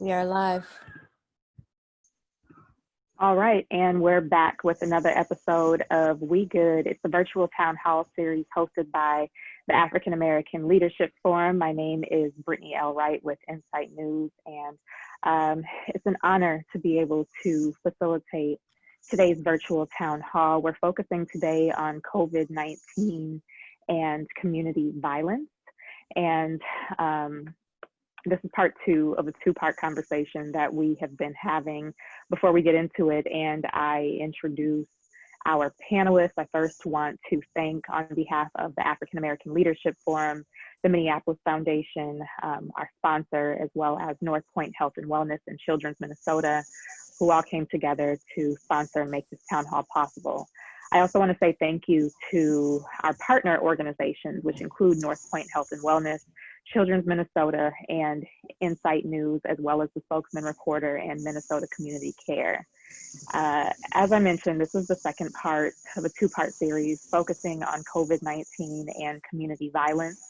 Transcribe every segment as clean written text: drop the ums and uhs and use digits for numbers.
We are live. All right, and we're back with another episode of We Good. It's a virtual town hall series hosted by the African American Leadership Forum. My name is Brittany Wright with Insight News, and it's an honor to be able to facilitate today's virtual town hall. We're focusing today on COVID-19 and community violence, and this is part two of a two-part conversation that we have been having. Before we get into it and I introduce our panelists, I first want to thank, on behalf of the African American Leadership Forum, the Minneapolis Foundation, our sponsor, as well as North Point Health and Wellness and Children's Minnesota, who all came together to sponsor and make this town hall possible. I also want to say thank you to our partner organizations, which include North Point Health and Wellness, Children's Minnesota, and Insight News, as well as the Spokesman Reporter and Minnesota Community Care. As I mentioned, this is the second part of a two-part series focusing on COVID-19 and community violence.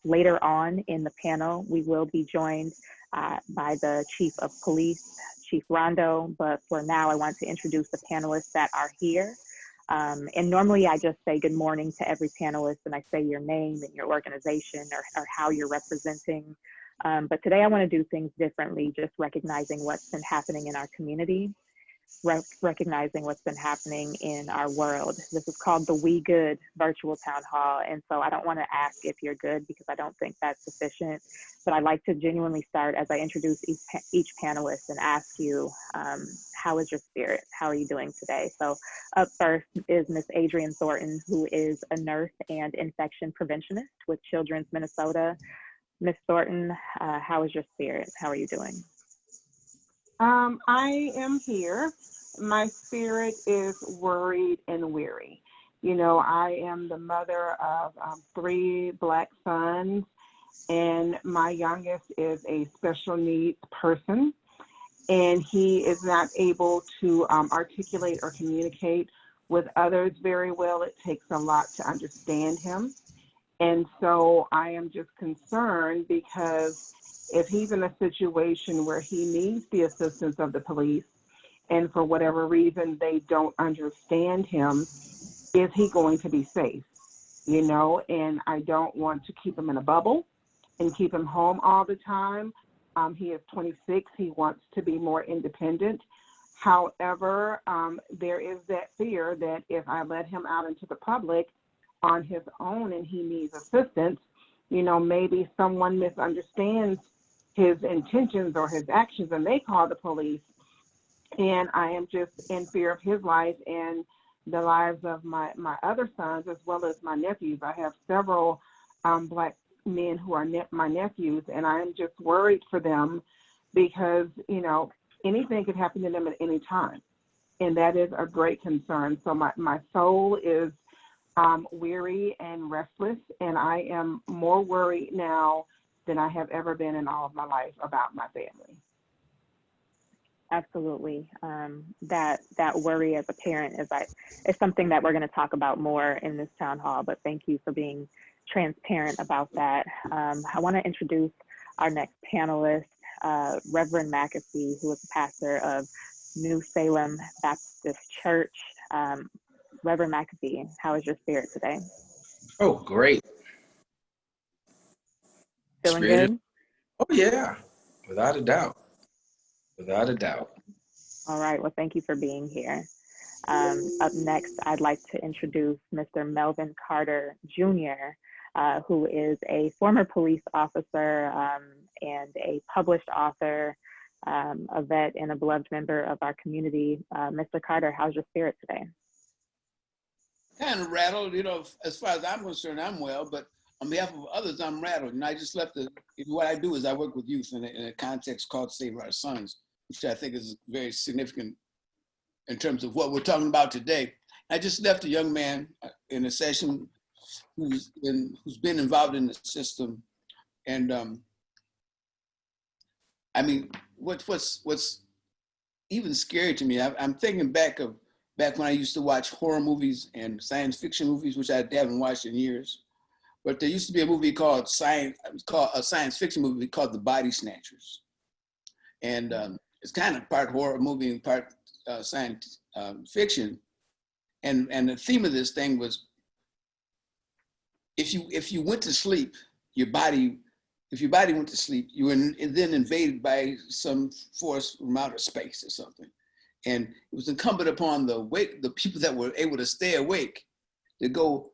Later on in the panel, we will be joined by the Chief of Police, Chief Rondo, but for now, I want to introduce the panelists that are here. And normally I just say good morning to every panelist and I say your name and your organization or how you're representing. But today I want to do things differently, just recognizing what's been happening in our community, recognizing what's been happening in our world. This is called the We Good virtual town hall. And so I don't want to ask if you're good because I don't think that's sufficient, but I'd like to genuinely start as I introduce each panelist and ask you, how is your spirit? How are you doing today? So up first is Miss Adriene Thornton, who is a nurse and infection preventionist with Children's Minnesota. Miss Thornton, how is your spirit? How are you doing? I am here. My spirit is worried and weary. You know, I am the mother of 3 Black sons, and my youngest is a special needs person, and he is not able to articulate or communicate with others very well. It takes a lot to understand him. And so I am just concerned because if he's in a situation where he needs the assistance of the police and for whatever reason they don't understand him, is he going to be safe? You know, and I don't want to keep him in a bubble and keep him home all the time. He is 26. He wants to be more independent. However, there is that fear that if I let him out into the public on his own and he needs assistance, you know, maybe someone misunderstands his intentions or his actions and they call the police. And I am just in fear of his life and the lives of my other sons, as well as my nephews. I have several Black men who are my nephews, and I am just worried for them because, you know, anything could happen to them at any time. And that is a great concern. So my soul is weary and restless, and I am more worried now than I have ever been in all of my life about my family. Absolutely. That worry as a parent is something that we're going to talk about more in this town hall, but thank you for being transparent about that. I want to introduce our next panelist, Reverend McAfee, who is the pastor of New Salem Baptist Church. Reverend McAfee, how is your spirit today? Oh, great. Feeling good? Oh, yeah, without a doubt. Without a doubt. All right, well, thank you for being here. Up next, I'd like to introduce Mr. Melvin Carter, Jr., who is a former police officer and a published author, a vet and a beloved member of our community. Mr. Carter, how's your spirit today? Kind of rattled, you know, as far as I'm concerned, I'm well, but on behalf of others, I'm rattled. And I just left what I do is I work with youth in a context called Save Our Sons, which I think is very significant in terms of what we're talking about today. I just left a young man in a session who's been involved in the system. And I mean, what's even scary to me, I'm thinking back when I used to watch horror movies and science fiction movies, which I haven't watched in years. But there used to be a movie called a science fiction movie called The Body Snatchers. And it's kind of part horror movie and part science fiction. And the theme of this thing was, if you went to sleep, if your body went to sleep, you were then invaded by some force from outer space or something. And it was incumbent upon the people that were able to stay awake to go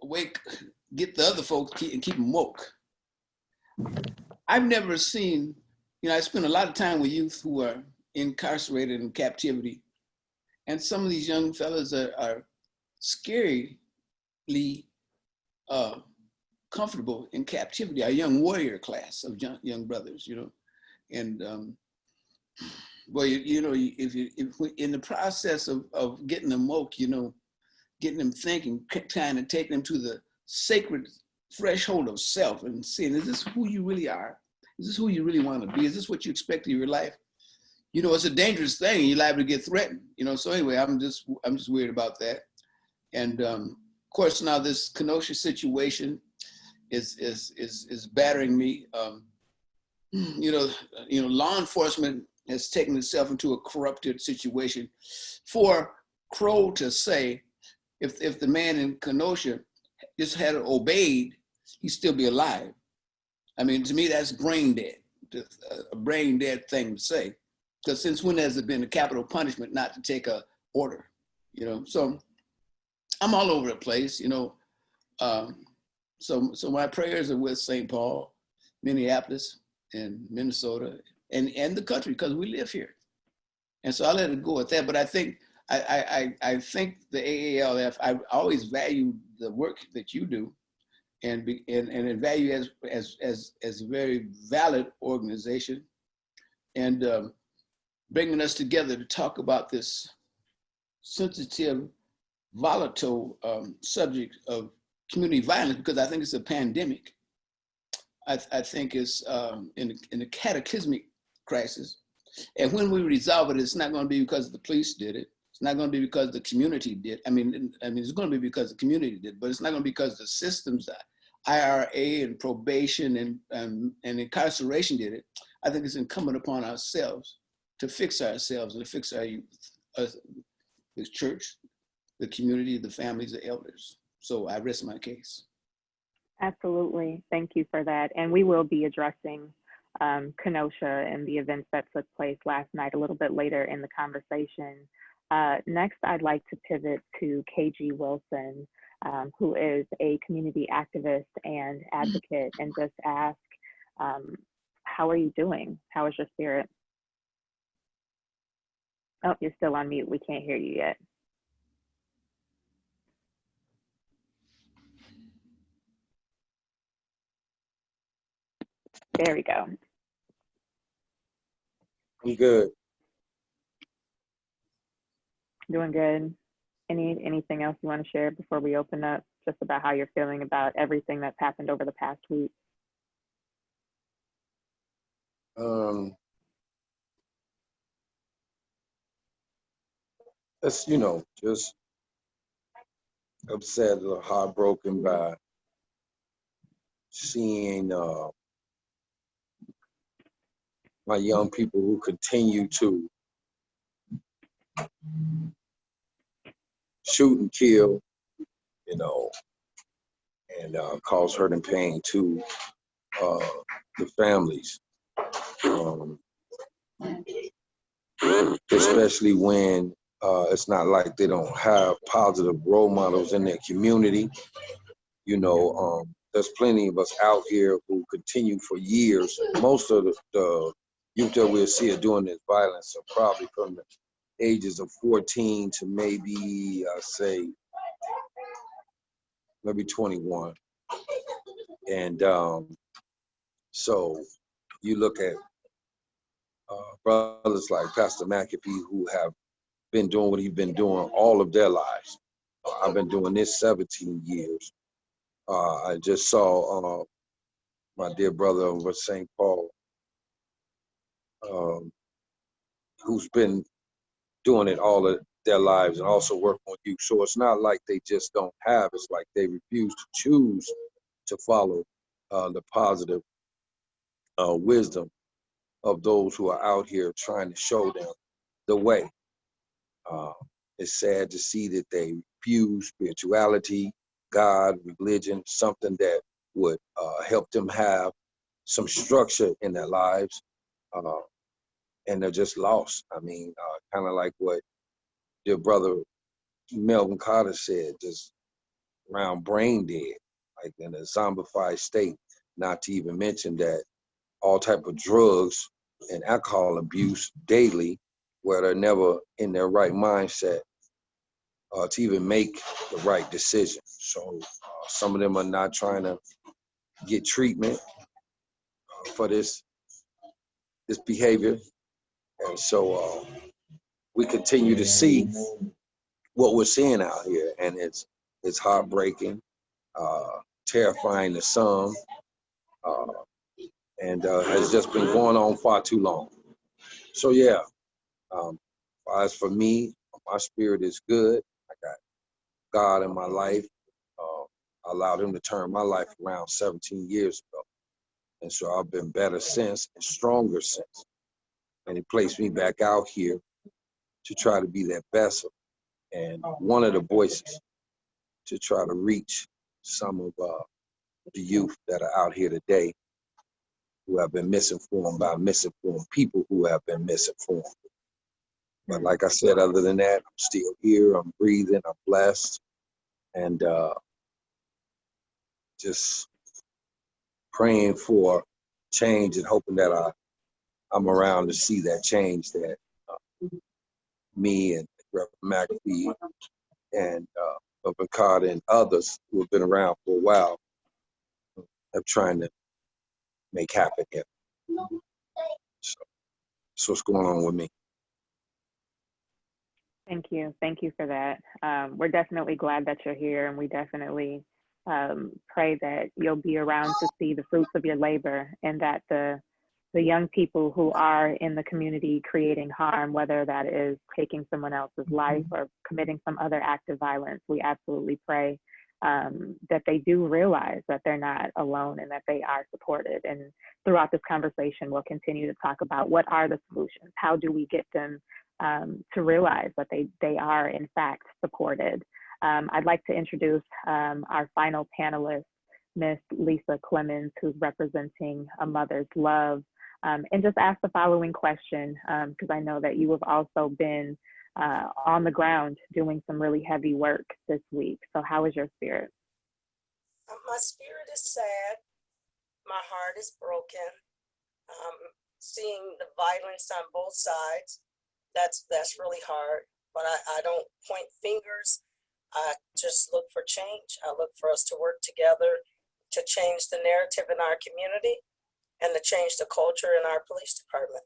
awake, get the other folks and keep them woke. I've never seen, I spend a lot of time with youth who are incarcerated in captivity. And some of these young fellas are scarily comfortable in captivity, our young warrior class of young brothers, And well, if in the process of getting them woke, getting them thinking, trying to take them to the sacred threshold of self and seeing, is this who you really are? Is this who you really want to be? Is this what you expect of your life? It's a dangerous thing. You're liable to get threatened. So anyway, I'm just weird about that. And of course, now this Kenosha situation is battering me. Law enforcement has taken itself into a corrupted situation. For Crow to say, if the man in Kenosha just had obeyed, he'd still be alive. I mean, to me, that's brain dead, a brain dead thing to say. Because since when has it been a capital punishment not to take a order? So I'm all over the place, So my prayers are with St. Paul, Minneapolis, and Minnesota, and the country, because we live here. And so I let it go at that. But I think I think the AALF, I always value the work that you do, and value as a very valid organization, and bringing us together to talk about this sensitive, volatile subject of community violence, because I think it's a pandemic. I think it's in a cataclysmic crisis. And when we resolve it, it's not going to be because the police did it. It's not going to be because the community did. I mean, it's going to be because the community did, but it's not going to be because the systems, IRA and probation and incarceration did it. I think it's incumbent upon ourselves to fix ourselves and to fix our youth, the church, the community, the families, the elders. So I rest my case. Absolutely. Thank you for that. And we will be addressing Kenosha and the events that took place last night a little bit later in the conversation. Next, I'd like to pivot to KG Wilson, who is a community activist and advocate, and just ask, how are you doing? How is your spirit? Oh, you're still on mute. We can't hear you yet. There we go. I'm good. Doing good. Anything else you want to share before we open up, just about how you're feeling about everything that's happened over the past week? That's, just upset, a little heartbroken by seeing my young people who continue to shoot and kill, and cause hurt and pain to the families. Especially when it's not like they don't have positive role models in their community. There's plenty of us out here who continue for years. Most of the youth that we'll see are doing this violence are probably from the ages of 14 to maybe, maybe 21. And so you look at brothers like Pastor McAfee, who have been doing what he's been doing all of their lives. I've been doing this 17 years. I just saw my dear brother over at St. Paul, who's been doing it all of their lives and also working with youth. So it's not like they just don't have, it's like they refuse to choose to follow the positive wisdom of those who are out here trying to show them the way. It's sad to see that they refuse spirituality, God, religion, something that would help them have some structure in their lives, and they're just lost. I mean, kind of like what your brother Melvin Carter said, just around brain dead, like in a zombified state, not to even mention that all type of drugs and alcohol abuse daily, where they're never in their right mindset to even make the right decision. So some of them are not trying to get treatment for this behavior. And so we continue to see what we're seeing out here, and it's heartbreaking, terrifying to some, and has just been going on far too long. So yeah, as for me, my spirit is good. I got God in my life. I allowed him to turn my life around 17 years ago. And so I've been better since and stronger since. And he placed me back out here to try to be that vessel and one of the voices to try to reach some of the youth that are out here today who have been misinformed by misinformed people who have been misinformed. But like I said, other than that, I'm still here, I'm breathing, I'm blessed, and just praying for change and hoping that I'm around to see that change that me and Reverend McAfee and Melvin Carter and others who have been around for a while are trying to make happen here. So that's what's going on with me. Thank you. Thank you for that. We're definitely glad that you're here, and we definitely pray that you'll be around to see the fruits of your labor, and that the young people who are in the community creating harm, whether that is taking someone else's life or committing some other act of violence, we absolutely pray that they do realize that they're not alone and that they are supported. And throughout this conversation, we'll continue to talk about what are the solutions, how do we get them to realize that they are in fact supported. I'd like to introduce our final panelist, Miss Lisa Clemons, who's representing A Mother's Love, and just ask the following question, because I know that you have also been on the ground doing some really heavy work this week. So how is your spirit? My spirit is sad. My heart is broken. Seeing the violence on both sides, that's really hard. But I don't point fingers. I just look for change. I look for us to work together to change the narrative in our community and to change the culture in our police department.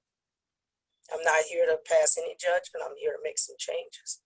I'm not here to pass any judgment. I'm here to make some changes.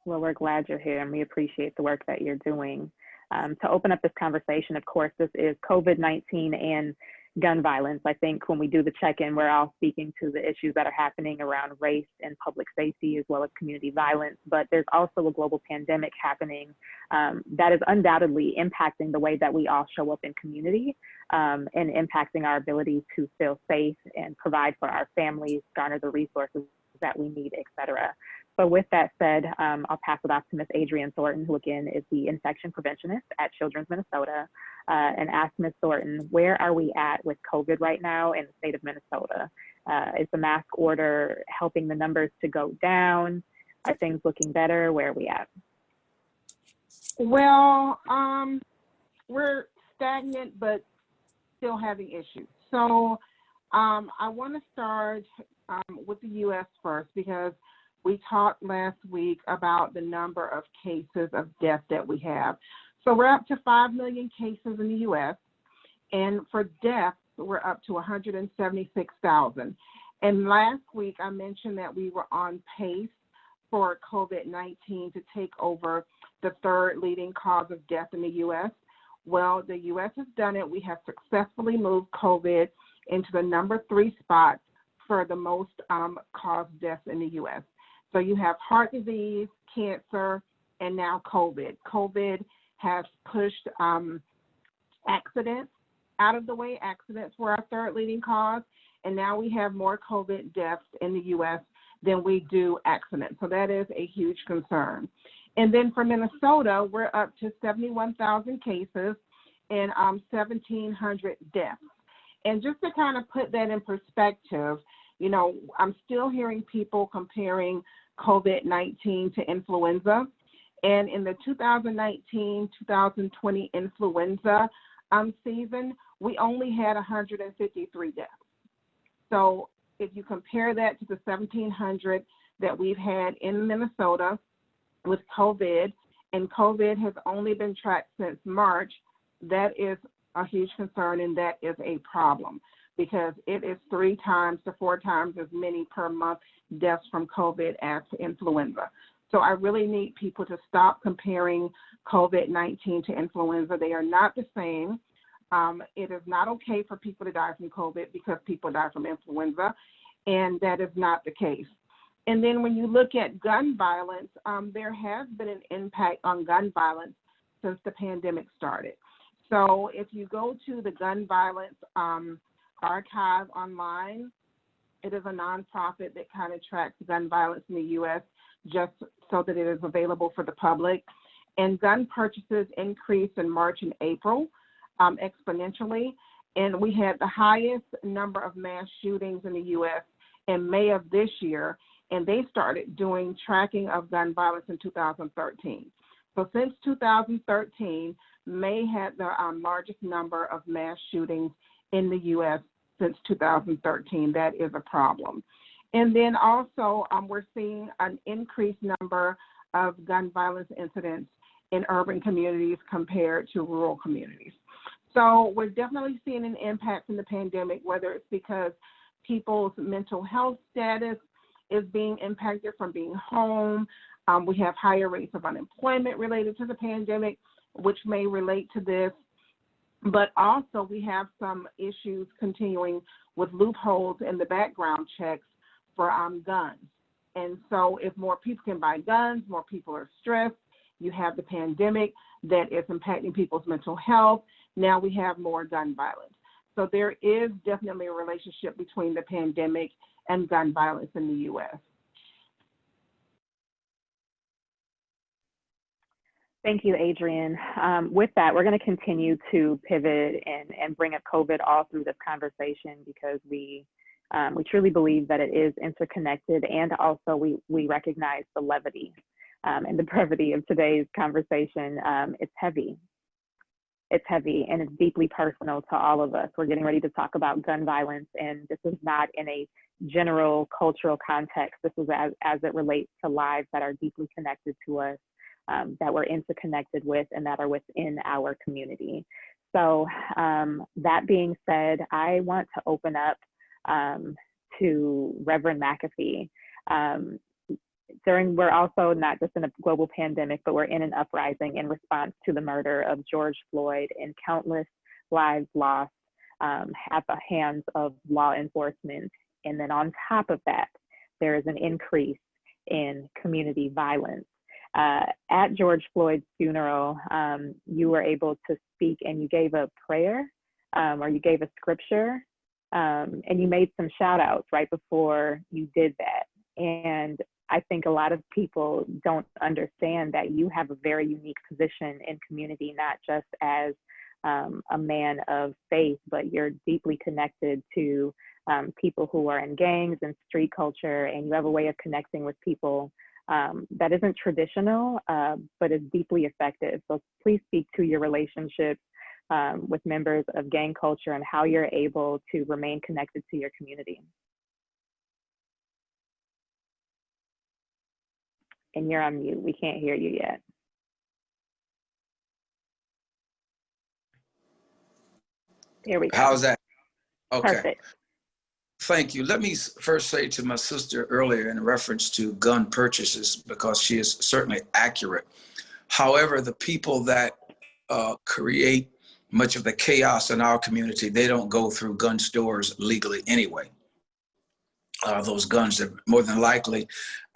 Well, we're glad you're here, and we appreciate the work that you're doing. To open up this conversation, of course, this is COVID-19 and gun violence. I think when we do the check-in, we're all speaking to the issues that are happening around race and public safety, as well as community violence. But there's also a global pandemic happening that is undoubtedly impacting the way that we all show up in community, and impacting our ability to feel safe and provide for our families, garner the resources that we need, et cetera. So with that said, I'll pass it off to Ms. Adriene Thornton, who again is the infection preventionist at Children's Minnesota, and ask Ms. Thornton, where are we at with COVID right now in the state of Minnesota? Is the mask order helping the numbers to go down? Are things looking better? Where are we at? Well, we're stagnant, but still having issues. So I want to start with the U.S. first, because we talked last week about the number of cases of death that we have. So we're up to 5 million cases in the U.S., and for deaths, we're up to 176,000. And last week, I mentioned that we were on pace for COVID-19 to take over the third leading cause of death in the U.S. Well, the U.S. has done it. We have successfully moved COVID into the number 3 spot for the most caused deaths in the U.S. So you have heart disease, cancer, and now COVID. COVID has pushed accidents out of the way. Accidents were our third leading cause, and now we have more COVID deaths in the U.S. than we do accidents. So that is a huge concern. And then for Minnesota, we're up to 71,000 cases and 1,700 deaths. And just to kind of put that in perspective, you know, I'm still hearing people comparing COVID-19 to influenza. And in the 2019-2020 influenza season, we only had 153 deaths. So if you compare that to the 1,700 that we've had in Minnesota with COVID, and COVID has only been tracked since March, that is a huge concern, and that is a problem because it is 3 times to 4 times as many per month deaths from COVID as influenza. So I really need people to stop comparing COVID-19 to influenza. They are not the same. It is not okay for people to die from COVID because people die from influenza, and that is not the case. And then when you look at gun violence, there has been an impact on gun violence since the pandemic started. So if you go to the gun violence archive online, it is a nonprofit that kind of tracks gun violence in the U.S. just so that it is available for the public. And gun purchases increased in March and April exponentially. And we had the highest number of mass shootings in the U.S. in May of this year. And they started doing tracking of gun violence in 2013. So since 2013, May had the largest number of mass shootings in the U.S. since 2013. That is a problem. And then also we're seeing an increased number of gun violence incidents in urban communities compared to rural communities. So we're definitely seeing an impact from the pandemic, whether it's because people's mental health status is being impacted from being home. We have higher rates of unemployment related to the pandemic, which may relate to this. But also we have some issues continuing with loopholes in the background checks for guns. And so if more people can buy guns, more people are stressed. You have the pandemic that is impacting people's mental health. Now we have more gun violence. So there is definitely a relationship between the pandemic and gun violence in the U.S. Thank you, Adriene. With that, we're going to continue to pivot and bring up COVID all through this conversation because we truly believe that it is interconnected, and also we recognize the levity and the brevity of today's conversation. It's heavy. It's heavy and it's deeply personal to all of us. We're getting ready to talk about gun violence, and this is not in a general cultural context. This is as it relates to lives that are deeply connected to us, that we're interconnected with, and that are within our community. So that being said, I want to open up to Reverend McAfee. We're also not just in a global pandemic, but we're in an uprising in response to the murder of George Floyd and countless lives lost at the hands of law enforcement. And then on top of that, there is an increase in community violence. At George Floyd's funeral, you were able to speak and you gave a prayer or you gave a scripture and you made some shout outs right before you did that. And I think a lot of people don't understand that you have a very unique position in community, not just as a man of faith, but you're deeply connected to people who are in gangs and street culture, and you have a way of connecting with people that isn't traditional, but is deeply effective. So please speak to your relationships with members of gang culture and how you're able to remain connected to your community. And you're on mute. We can't hear you yet. There we go. How's that? Okay. Perfect. Thank you. Let me first say to my sister earlier in reference to gun purchases, because she is certainly accurate. However, the people that create much of the chaos in our community, they don't go through gun stores legally anyway. Those guns have more than likely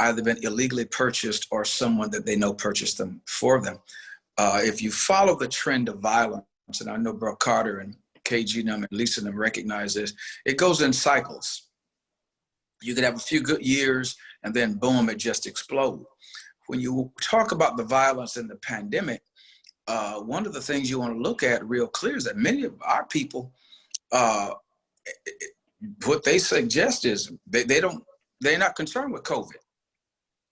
either been illegally purchased or someone that they know purchased them for them. If you follow the trend of violence, and I know Brooke Carter and KG and Lisa and them recognize this. It goes in cycles. You could have a few good years and then boom, it just explodes. When you talk about the violence in the pandemic, one of the things you want to look at real clear is that many of our people, what they suggest is they're not concerned with COVID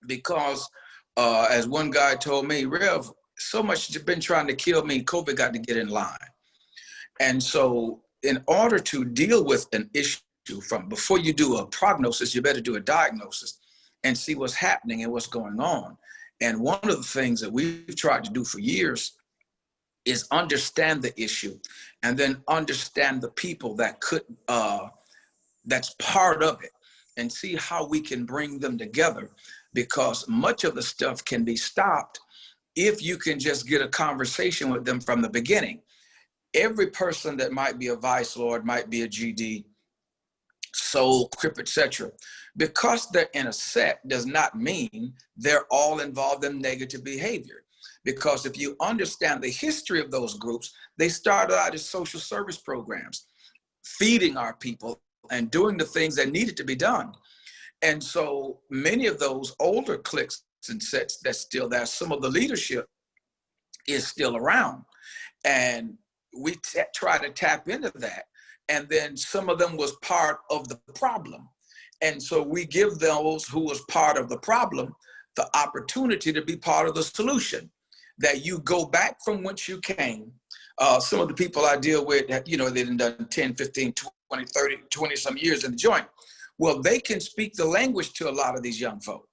because as one guy told me, Rev, so much has been trying to kill me, COVID got to get in line. And so in order to deal with an issue from before you do a prognosis, you better do a diagnosis and see what's happening and what's going on. And one of the things that we've tried to do for years is understand the issue and then understand the people that could, that's part of it, and see how we can bring them together, because much of the stuff can be stopped if you can just get a conversation with them from the beginning. Every person that might be a vice lord, might be a GD, soul, crip, etc. Because they're in a set does not mean they're all involved in negative behavior. Because if you understand the history of those groups, they started out as social service programs, feeding our people and doing the things that needed to be done. And so many of those older cliques and sets that's still there, some of the leadership is still around. And we try to tap into that. And then some of them was part of the problem. And so we give those who was part of the problem the opportunity to be part of the solution, that you go back from whence you came. Some of the people I deal with, you know, they've done 10, 15, 20, 30, 20 some years in the joint. Well, they can speak the language to a lot of these young folk.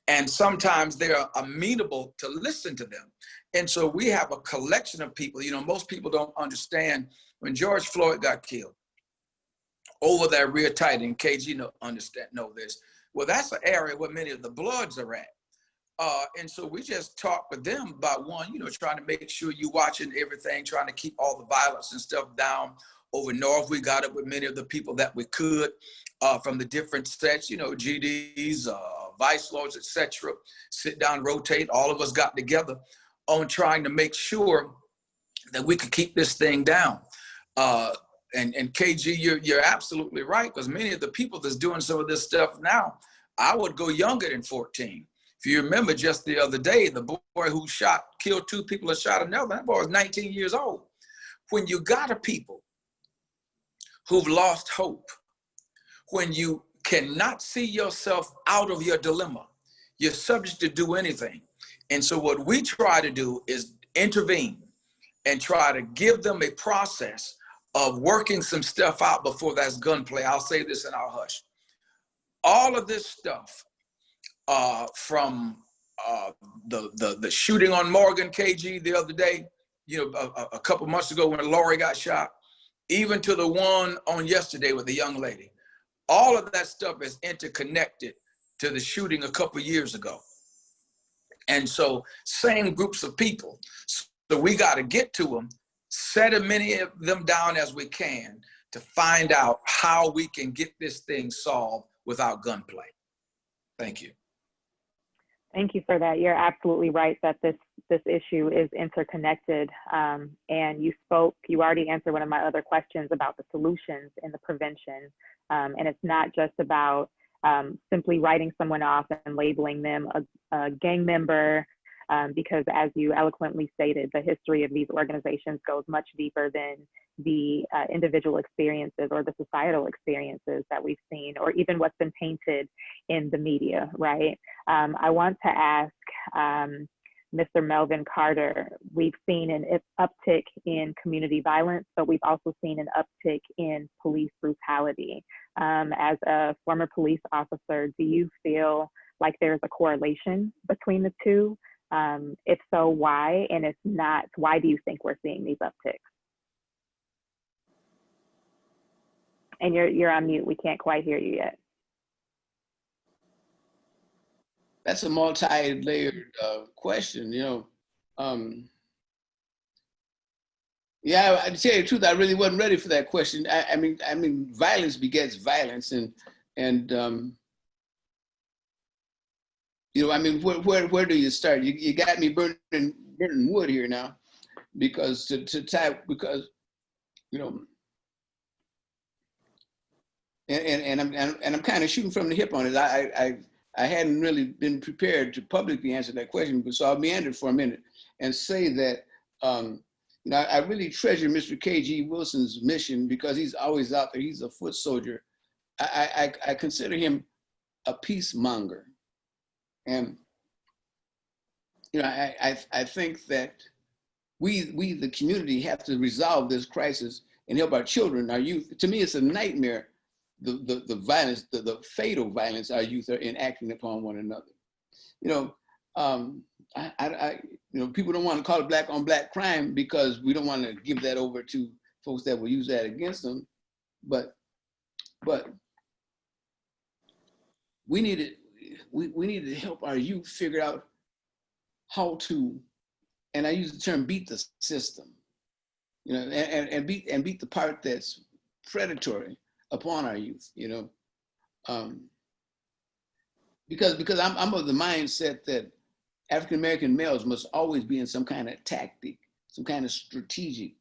And sometimes they're amenable to listen to them. And so we have a collection of people, you know, most people don't understand when George Floyd got killed over that rear tight, and KG know this. Well, that's an area where many of the Bloods are at. And so we just talk with them about one, you know, trying to make sure you're watching everything, trying to keep all the violence and stuff down. Over north, we got it with many of the people that we could from the different sets, you know, GDs, vice lords, etc. Sit down, rotate. All of us got together on trying to make sure that we could keep this thing down. And KG, you're absolutely right, because many of the people that's doing some of this stuff now, I would go younger than 14. If you remember just the other day, the boy who killed 2 people and shot another, that boy was 19 years old. When you got a people who've lost hope, when you cannot see yourself out of your dilemma, you're subject to do anything. And so what we try to do is intervene and try to give them a process of working some stuff out before that's gunplay. I'll say this and I'll hush. All of this stuff, from the shooting on Morgan, KG, the other day, you know, a couple months ago when Lori got shot, even to the one on yesterday with the young lady, all of that stuff is interconnected to the shooting a couple years ago. And so same groups of people. So we got to get to them, set as many of them down as we can to find out how we can get this thing solved without gunplay. Thank you. Thank you for that. You're absolutely right that this issue is interconnected. And you already answered one of my other questions about the solutions and the prevention. And it's not just about simply writing someone off and labeling them a gang member, because as you eloquently stated, the history of these organizations goes much deeper than the individual experiences or the societal experiences that we've seen, or even what's been painted in the media, right? I want to ask Mr. Melvin Carter, we've seen an uptick in community violence, but we've also seen an uptick in police brutality. As a former police officer, do you feel like there's a correlation between the two? If so, why? And if not, why do you think we're seeing these upticks? And you're on mute. We can't quite hear you yet. That's a multi-layered question, you know. Yeah, to tell you the truth, I really wasn't ready for that question. I mean, violence begets violence, and you know, I mean, where do you start? You got me burning wood here now, because because you know, and I'm kind of shooting from the hip on it. I hadn't really been prepared to publicly answer that question, but so I'll meander for a minute and say that you know, I really treasure Mr. K.G. Wilson's mission because he's always out there. He's a foot soldier. I consider him a peacemonger, and you know, I think that we the community have to resolve this crisis and help our children, our youth. To me, it's a nightmare, the violence, the fatal violence our youth are enacting upon one another. You know, you know, people don't want to call it black on black crime because we don't want to give that over to folks that will use that against them. But we need to help our youth figure out how to, and I use the term beat the system, you know, and beat the part that's predatory upon our youth, you know, because I'm of the mindset that African American males must always be in some kind of tactic, some kind of strategic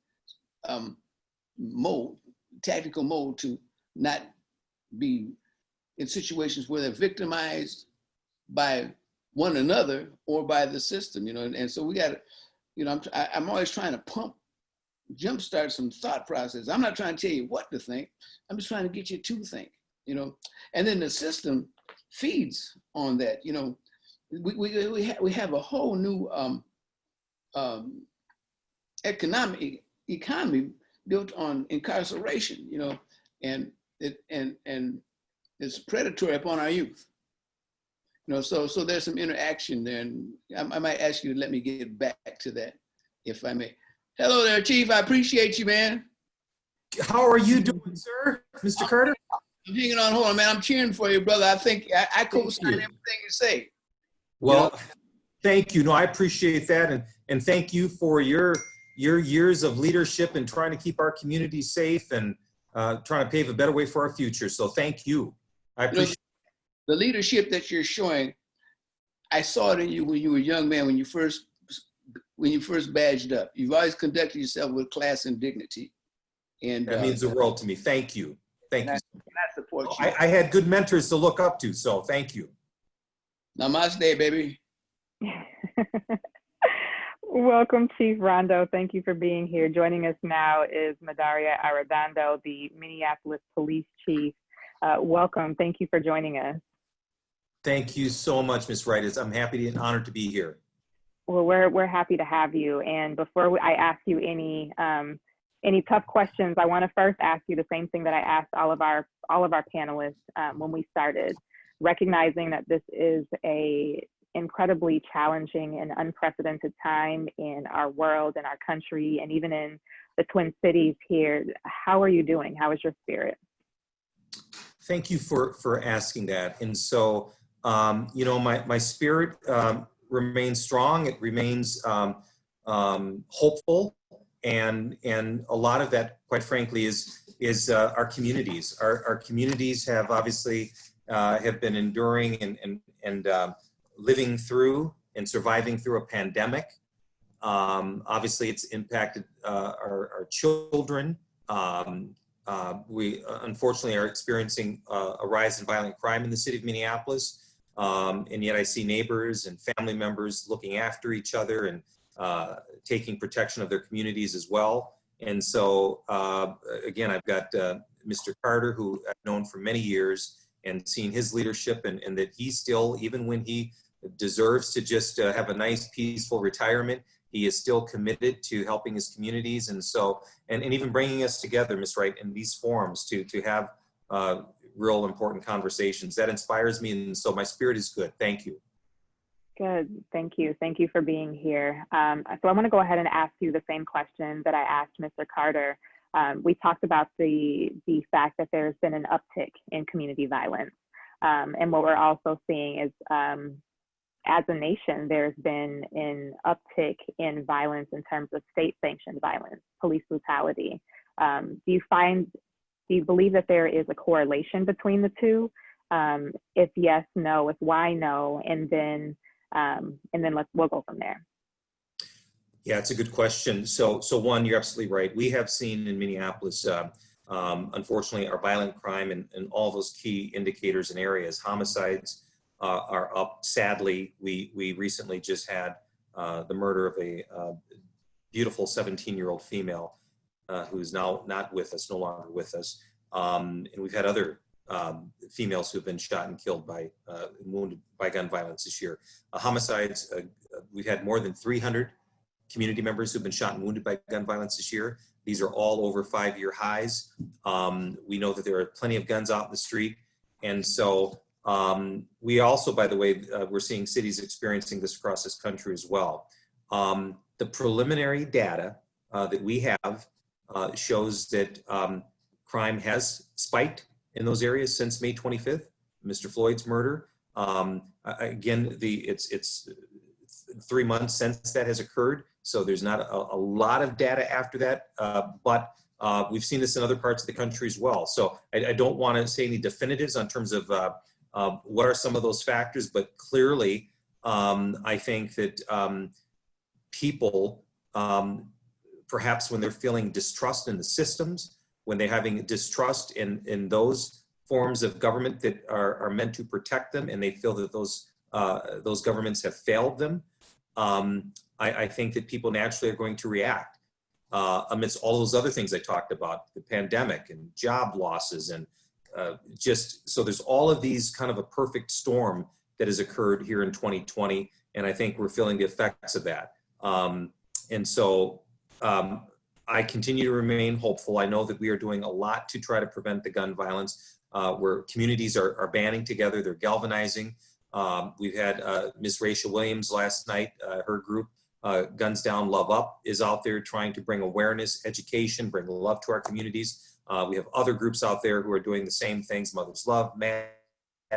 mode, tactical mode, to not be in situations where they're victimized by one another or by the system, you know. And so we got to, you know, I'm always trying to jumpstart some thought process. I'm not trying to tell you what to think. I'm just trying to get you to think, you know. And then the system feeds on that, you know. We have a whole new economy built on incarceration, you know, and it's predatory upon our youth. You know, so there's some interaction there, and I might ask you to let me get back to that, if I may. Hello there, Chief. I appreciate you, man. How are you doing, sir, Mr. Carter? I'm hanging on. Hold on, man. I'm cheering for you, brother. I think I co-sign everything you say. Well, you know? Thank you. No, I appreciate that, and thank you for your years of leadership and trying to keep our community safe and trying to pave a better way for our future. So thank you. I appreciate the leadership that you're showing. I saw it in you when you were a young man, when you first badged up. You've always conducted yourself with class and dignity. And that means the world to me. Thank you. Thank you. And I support you. I had good mentors to look up to, so thank you. Namaste, baby. Welcome, Chief Rondo. Thank you for being here. Joining us now is Madaria Arredondo, the Minneapolis Police Chief. Welcome. Thank you for joining us. Thank you so much, Ms. Wright. I'm happy and honored to be here. Well, we're happy to have you. And before I ask you any tough questions, I want to first ask you the same thing that I asked all of our panelists when we started, recognizing that this is a incredibly challenging and unprecedented time in our world, in our country, and even in the Twin Cities here. How are you doing? How is your spirit? Thank you for asking that. And so, you know, my spirit remains strong. It remains hopeful, and a lot of that, quite frankly, is our communities. Our communities have obviously have been enduring and living through and surviving through a pandemic. Obviously, it's impacted our children. We unfortunately are experiencing a rise in violent crime in the city of Minneapolis. And yet I see neighbors and family members looking after each other and taking protection of their communities as well. And so, again, I've got Mr. Carter, who I've known for many years, and seen his leadership, and that he still, even when he deserves to just have a nice, peaceful retirement, he is still committed to helping his communities. And so, and even bringing us together, Ms. Wright, in these forums to have real important conversations. That inspires me, and so my spirit is good. Thank you. Good, thank you. Thank you for being here. So I want to go ahead and ask you the same question that I asked Mr. Carter. We talked about the fact that there's been an uptick in community violence. And what we're also seeing is, as a nation, there's been an uptick in violence in terms of state-sanctioned violence, police brutality. Do you believe that there is a correlation between the two? If yes, no. If why, no. And then we'll go from there. Yeah, it's a good question. So one, you're absolutely right. We have seen in Minneapolis, unfortunately, our violent crime and all those key indicators and areas, homicides are up. Sadly, we recently just had the murder of a beautiful 17-year-old female who is now not with us, no longer with us. And we've had other females who have been shot and killed by wounded by gun violence this year. Homicides, we've had more than 300 community members who've been shot and wounded by gun violence this year. These are all over 5-year highs. We know that there are plenty of guns out in the street. And so we also, by the way, we're seeing cities experiencing this across this country as well. The preliminary data that we have shows that crime has spiked in those areas since May 25th, Mr. Floyd's murder. Again, it's 3 months since that has occurred, so there's not a lot of data after that, but we've seen this in other parts of the country as well. So I don't want to say any definitives on terms of what are some of those factors, but clearly I think that people, perhaps when they're feeling distrust in the systems, when they're having distrust in those forms of government that are meant to protect them, and they feel that those governments have failed them, I think that people naturally are going to react amidst all those other things I talked about, the pandemic and job losses, and so there's all of these kind of a perfect storm that has occurred here in 2020, and I think we're feeling the effects of that. And so I continue to remain hopeful. I know that we are doing a lot to try to prevent the gun violence, where communities are banding together, they're galvanizing. We've had Ms. Rachel Williams last night, her group, Guns Down, Love Up, is out there trying to bring awareness, education, bring love to our communities. We have other groups out there who are doing the same things, Mother's Love, Mad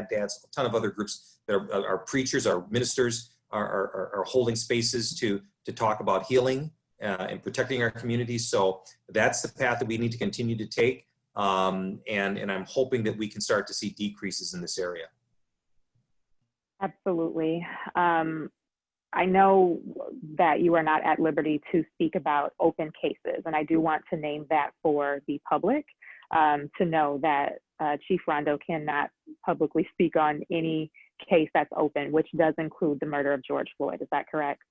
Dads, a ton of other groups that are preachers, our ministers, are holding spaces to talk about healing and protecting our communities. So that's the path that we need to continue to take. And I'm hoping that we can start to see decreases in this area. Absolutely. I know that you are not at liberty to speak about open cases, and I do want to name that for the public to know that Chief Rondo cannot publicly speak on any case that's open, which does include the murder of George Floyd. Is that correct?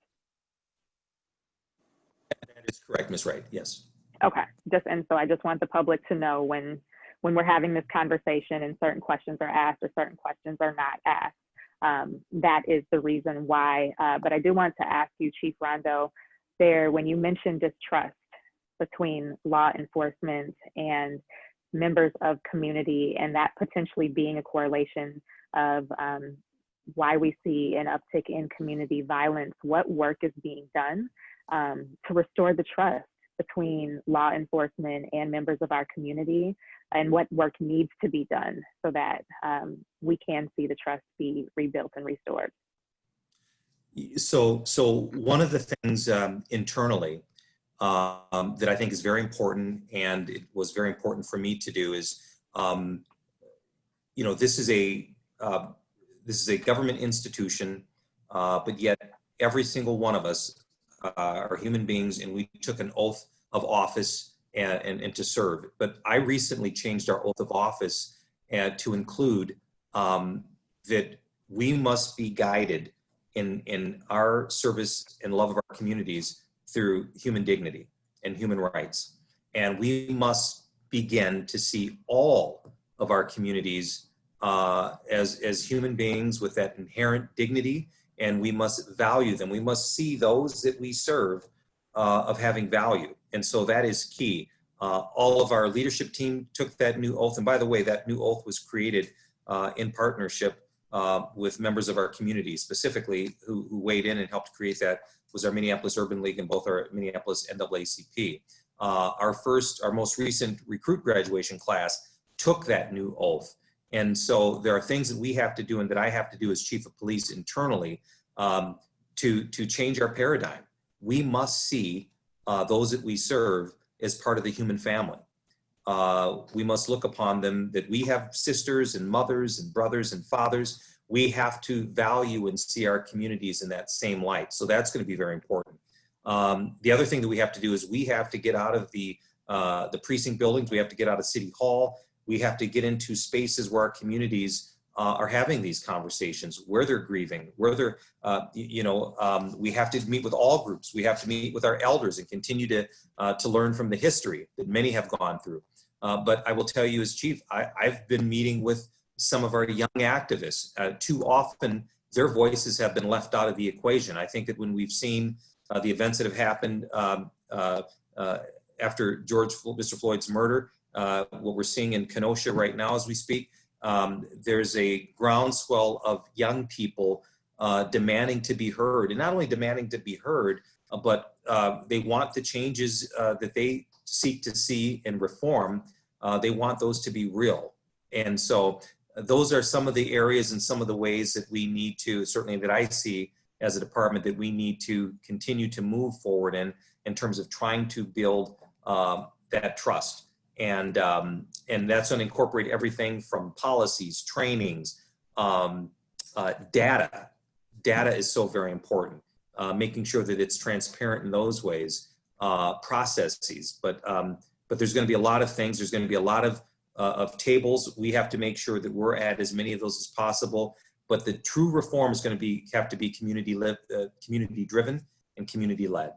That is correct, Ms. Wright, yes. Okay, and so I just want the public to know when we're having this conversation and certain questions are asked or certain questions are not asked. That is the reason why. But I do want to ask you, Chief Rondo, when you mentioned distrust between law enforcement and members of community, and that potentially being a correlation of why we see an uptick in community violence, what work is being done to restore the trust between law enforcement and members of our community, and what work needs to be done so that we can see the trust be rebuilt and restored? So one of the things internally that I think is very important, and it was very important for me to do, is, this is a government institution, but yet every single one of us are human beings, and we took an oath of office and to serve. But I recently changed our oath of office to include that we must be guided in our service and love of our communities through human dignity and human rights. And we must begin to see all of our communities as human beings with that inherent dignity, and we must value them. We must see those that we serve of having value. And so that is key. All of our leadership team took that new oath. And by the way, that new oath was created in partnership with members of our community, specifically who weighed in and helped create that was our Minneapolis Urban League and both our Minneapolis NAACP. Our most recent recruit graduation class took that new oath. And so there are things that we have to do and that I have to do as chief of police internally to change our paradigm. We must see those that we serve as part of the human family. We must look upon them that we have sisters and mothers and brothers and fathers. We have to value and see our communities in that same light. So that's going to be very important. The other thing that we have to do is we have to get out of the precinct buildings. We have to get out of City Hall. We have to get into spaces where our communities are having these conversations, where they're grieving, where they're, we have to meet with all groups. We have to meet with our elders and continue to learn from the history that many have gone through. But I will tell you as chief, I've been meeting with some of our young activists. Too often, their voices have been left out of the equation. I think that when we've seen the events that have happened after Mr. Floyd's murder, what we're seeing in Kenosha right now as we speak, there's a groundswell of young people demanding to be heard, and not only demanding to be heard, but they want the changes that they seek to see and reform. They want those to be real. And so those are some of the areas and some of the ways that we need to, certainly that I see as a department, that we need to continue to move forward in terms of trying to build that trust. And that's going to incorporate everything from policies, trainings, data. Data is so very important. Making sure that it's transparent in those ways, processes. But there's going to be a lot of things. There's going to be a lot of tables. We have to make sure that we're at as many of those as possible. But the true reform is going to have to be community driven and community led.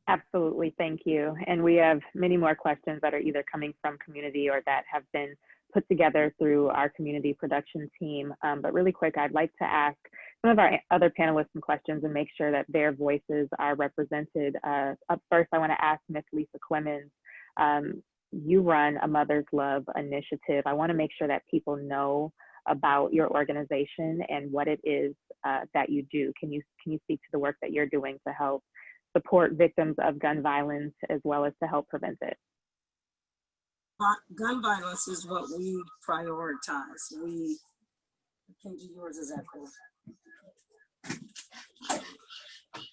Absolutely, thank you. And we have many more questions that are either coming from community or that have been put together through our community production team. But really quick, I'd like to ask some of our other panelists some questions and make sure that their voices are represented. Up first, I want to ask Ms. Lisa Clemons. You run a Mother's Love initiative. I want to make sure that people know about your organization and what it is that you do. Can you speak to the work that you're doing to help support victims of gun violence as well as to help prevent it? Gun violence is what we prioritize. Yours is echoing.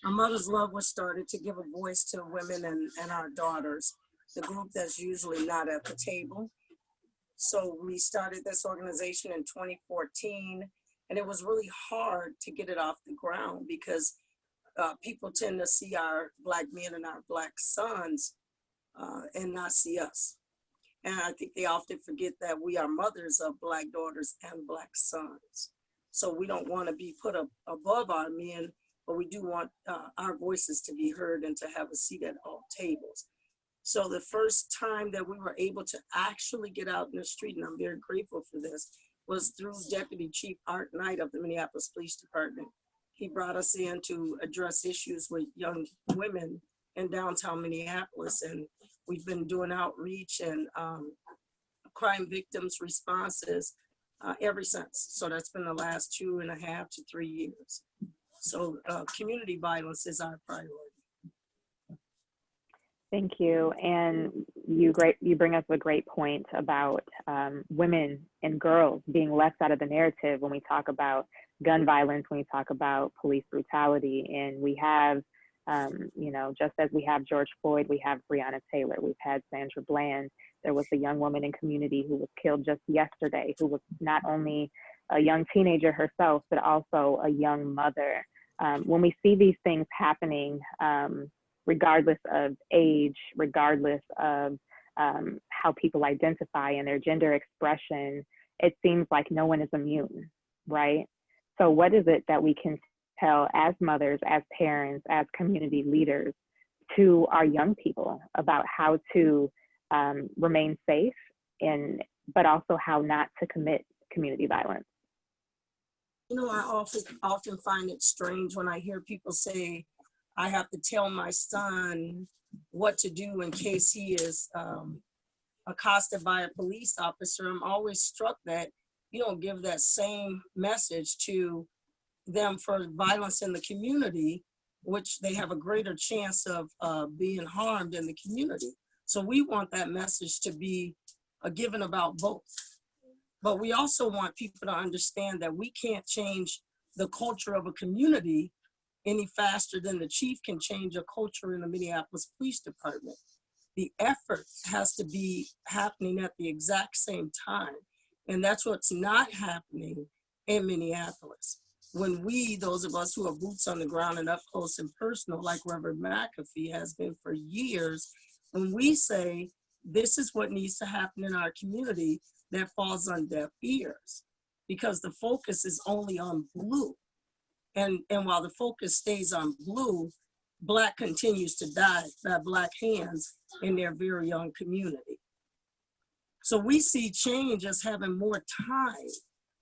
A Mother's Love was started to give a voice to women and our daughters, the group that's usually not at the table. So we started this organization in 2014, and it was really hard to get it off the ground because people tend to see our Black men and our Black sons and not see us. And I think they often forget that we are mothers of Black daughters and Black sons. So we don't want to be put above our men, but we do want our voices to be heard and to have a seat at all tables. So the first time that we were able to actually get out in the street, and I'm very grateful for this, was through Deputy Chief Art Knight of the Minneapolis Police Department. He brought us in to address issues with young women in downtown Minneapolis, and we've been doing outreach and crime victims responses ever since. So that's been the last 2.5 to 3 years. So community violence is our priority. Thank you. And you bring us a great point about women and girls being left out of the narrative when we talk about gun violence, when we talk about police brutality. And we have, just as we have George Floyd, we have Breonna Taylor, we've had Sandra Bland. There was a young woman in community who was killed just yesterday, who was not only a young teenager herself, but also a young mother. When we see these things happening, regardless of age, regardless of how people identify and their gender expression, it seems like no one is immune, right? So what is it that we can tell as mothers, as parents, as community leaders to our young people about how to remain safe, but also how not to commit community violence? I often find it strange when I hear people say, I have to tell my son what to do in case he is accosted by a police officer. I'm always struck that you don't give that same message to them for violence in the community, which they have a greater chance of being harmed in the community. So we want that message to be given about both. But we also want people to understand that we can't change the culture of a community any faster than the chief can change a culture in the Minneapolis Police Department. The effort has to be happening at the exact same time. And that's what's not happening in Minneapolis. when we, those of us who are boots on the ground and up close and personal, like Reverend McAfee has been for years, when we say this is what needs to happen in our community, that falls on deaf ears because the focus is only on blue. And while the focus stays on blue, Black continues to die by Black hands in their very young community. So we see change as having more time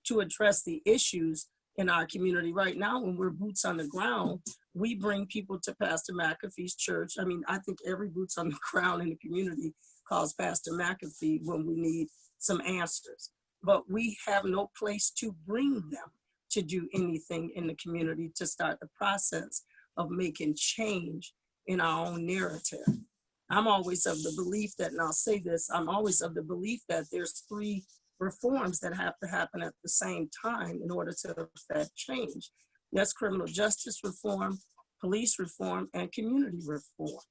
to address the issues in our community. Right now, when we're boots on the ground, we bring people to Pastor McAfee's church. I mean, I think every boots on the ground in the community calls Pastor McAfee when we need some answers. But we have no place to bring them to do anything in the community to start the process of making change in our own narrative. I'm always of the belief that, and I'll say this, I'm always of the belief that there's 3 reforms that have to happen at the same time in order to affect change. That's criminal justice reform, police reform, and community reform.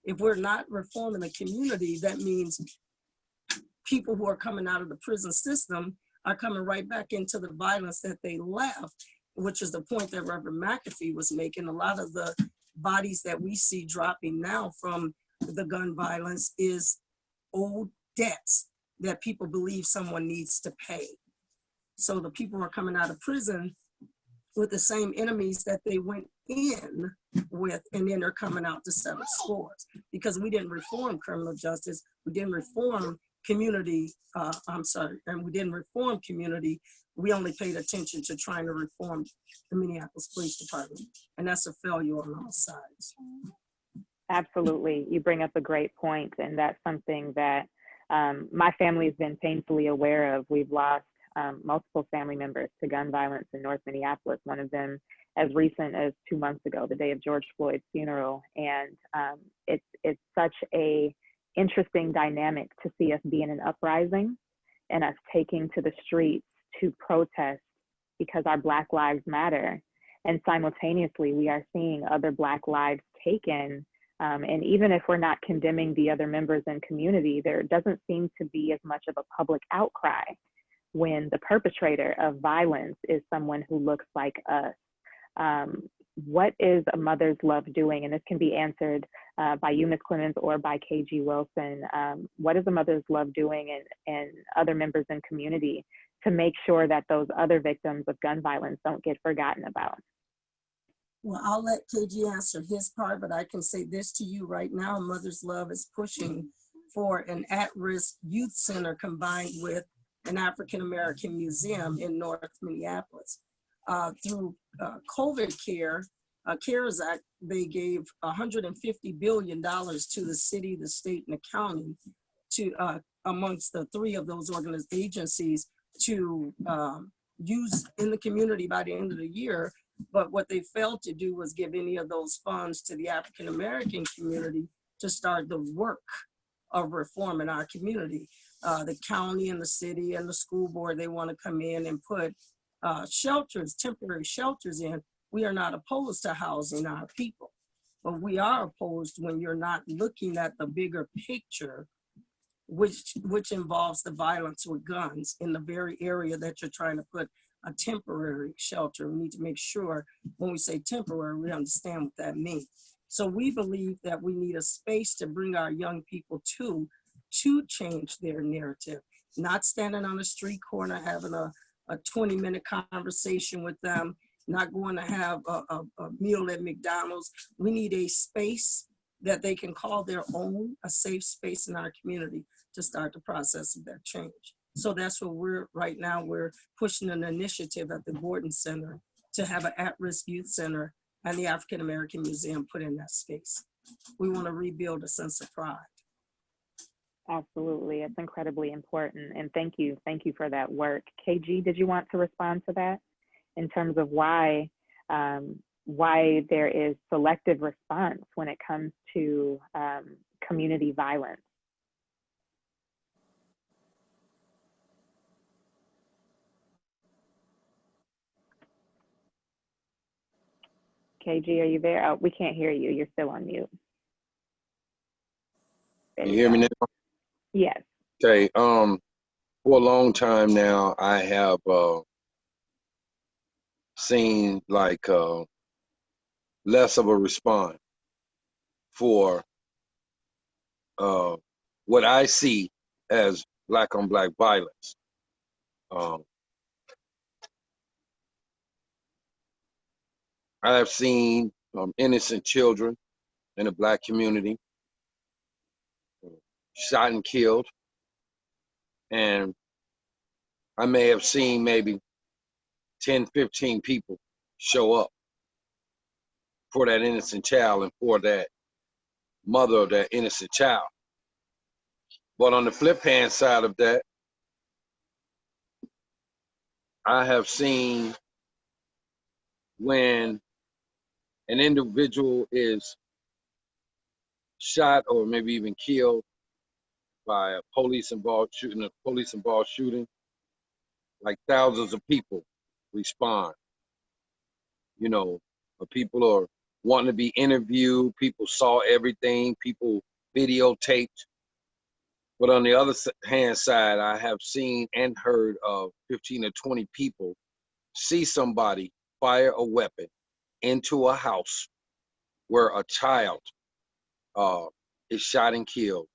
If we're not reforming the community, that means people who are coming out of the prison system are coming right back into the violence that they left, which is the point that Reverend McAfee was making. A lot of the bodies that we see dropping now from the gun violence is old debts that people believe someone needs to pay. So the people are coming out of prison with the same enemies that they went in with, and then they're coming out to settle scores because we didn't reform criminal justice, we didn't reform community, and we didn't reform community. We only paid attention to trying to reform the Minneapolis Police Department, and that's a failure on all sides. Absolutely. You bring up a great point, and that's something that my family has been painfully aware of. We've lost multiple family members to gun violence in North Minneapolis, one of them as recent as 2 months ago, the day of George Floyd's funeral. And it's such a interesting dynamic to see us be in an uprising and us taking to the streets to protest because our Black lives matter. And simultaneously, we are seeing other Black lives taken. And even if we're not condemning the other members in community, there doesn't seem to be as much of a public outcry when the perpetrator of violence is someone who looks like us. What is a mother's love doing? And this can be answered by you, Ms. Clemons, or by KG Wilson. What is a mother's love doing and other members in community to make sure that those other victims of gun violence don't get forgotten about? Well, I'll let KG answer his part, but I can say this to you right now. Mother's Love is pushing for an at-risk youth center combined with an African-American museum in North Minneapolis. Through COVID CARES Act, they gave $150 billion to the city, the state, and the county to amongst the 3 of those agencies to use in the community by the end of the year. But what they failed to do was give any of those funds to the African-American community to start the work of reform in our community. The county and the city and the school board, they want to come in and put shelters, temporary shelters in. We are not opposed to housing our people, but we are opposed when you're not looking at the bigger picture, which involves the violence with guns in the very area that you're trying to put a temporary shelter. We need to make sure when we say temporary, we understand what that means. So we believe that we need a space to bring our young people to change their narrative, not standing on a street corner having a 20-minute conversation with them, not going to have a meal at McDonald's. We need a space that they can call their own, a safe space in our community to start the process of that change. So that's what we're pushing an initiative at the Gordon Center to have an at-risk youth center and the African American Museum put in that space. We want to rebuild a sense of pride. Absolutely, it's incredibly important. And thank you for that work. KG, did you want to respond to that in terms of why there is selective response when it comes to community violence? KG, are you there? Oh, we can't hear you. You're still on mute. You hear me now? Yes. Okay. For a long time now, I have seen like less of a response for what I see as black on black violence. I have seen innocent children in the black community shot and killed, and I may have seen maybe 10, 15 people show up for that innocent child and for that mother of that innocent child. But on the flip hand side of that, I have seen when an individual is shot or maybe even killed by a police-involved shooting, like thousands of people respond. You know, people are wanting to be interviewed, people saw everything, people videotaped. But on the other hand side, I have seen and heard of 15 or 20 people see somebody fire a weapon into a house where a child is shot and killed.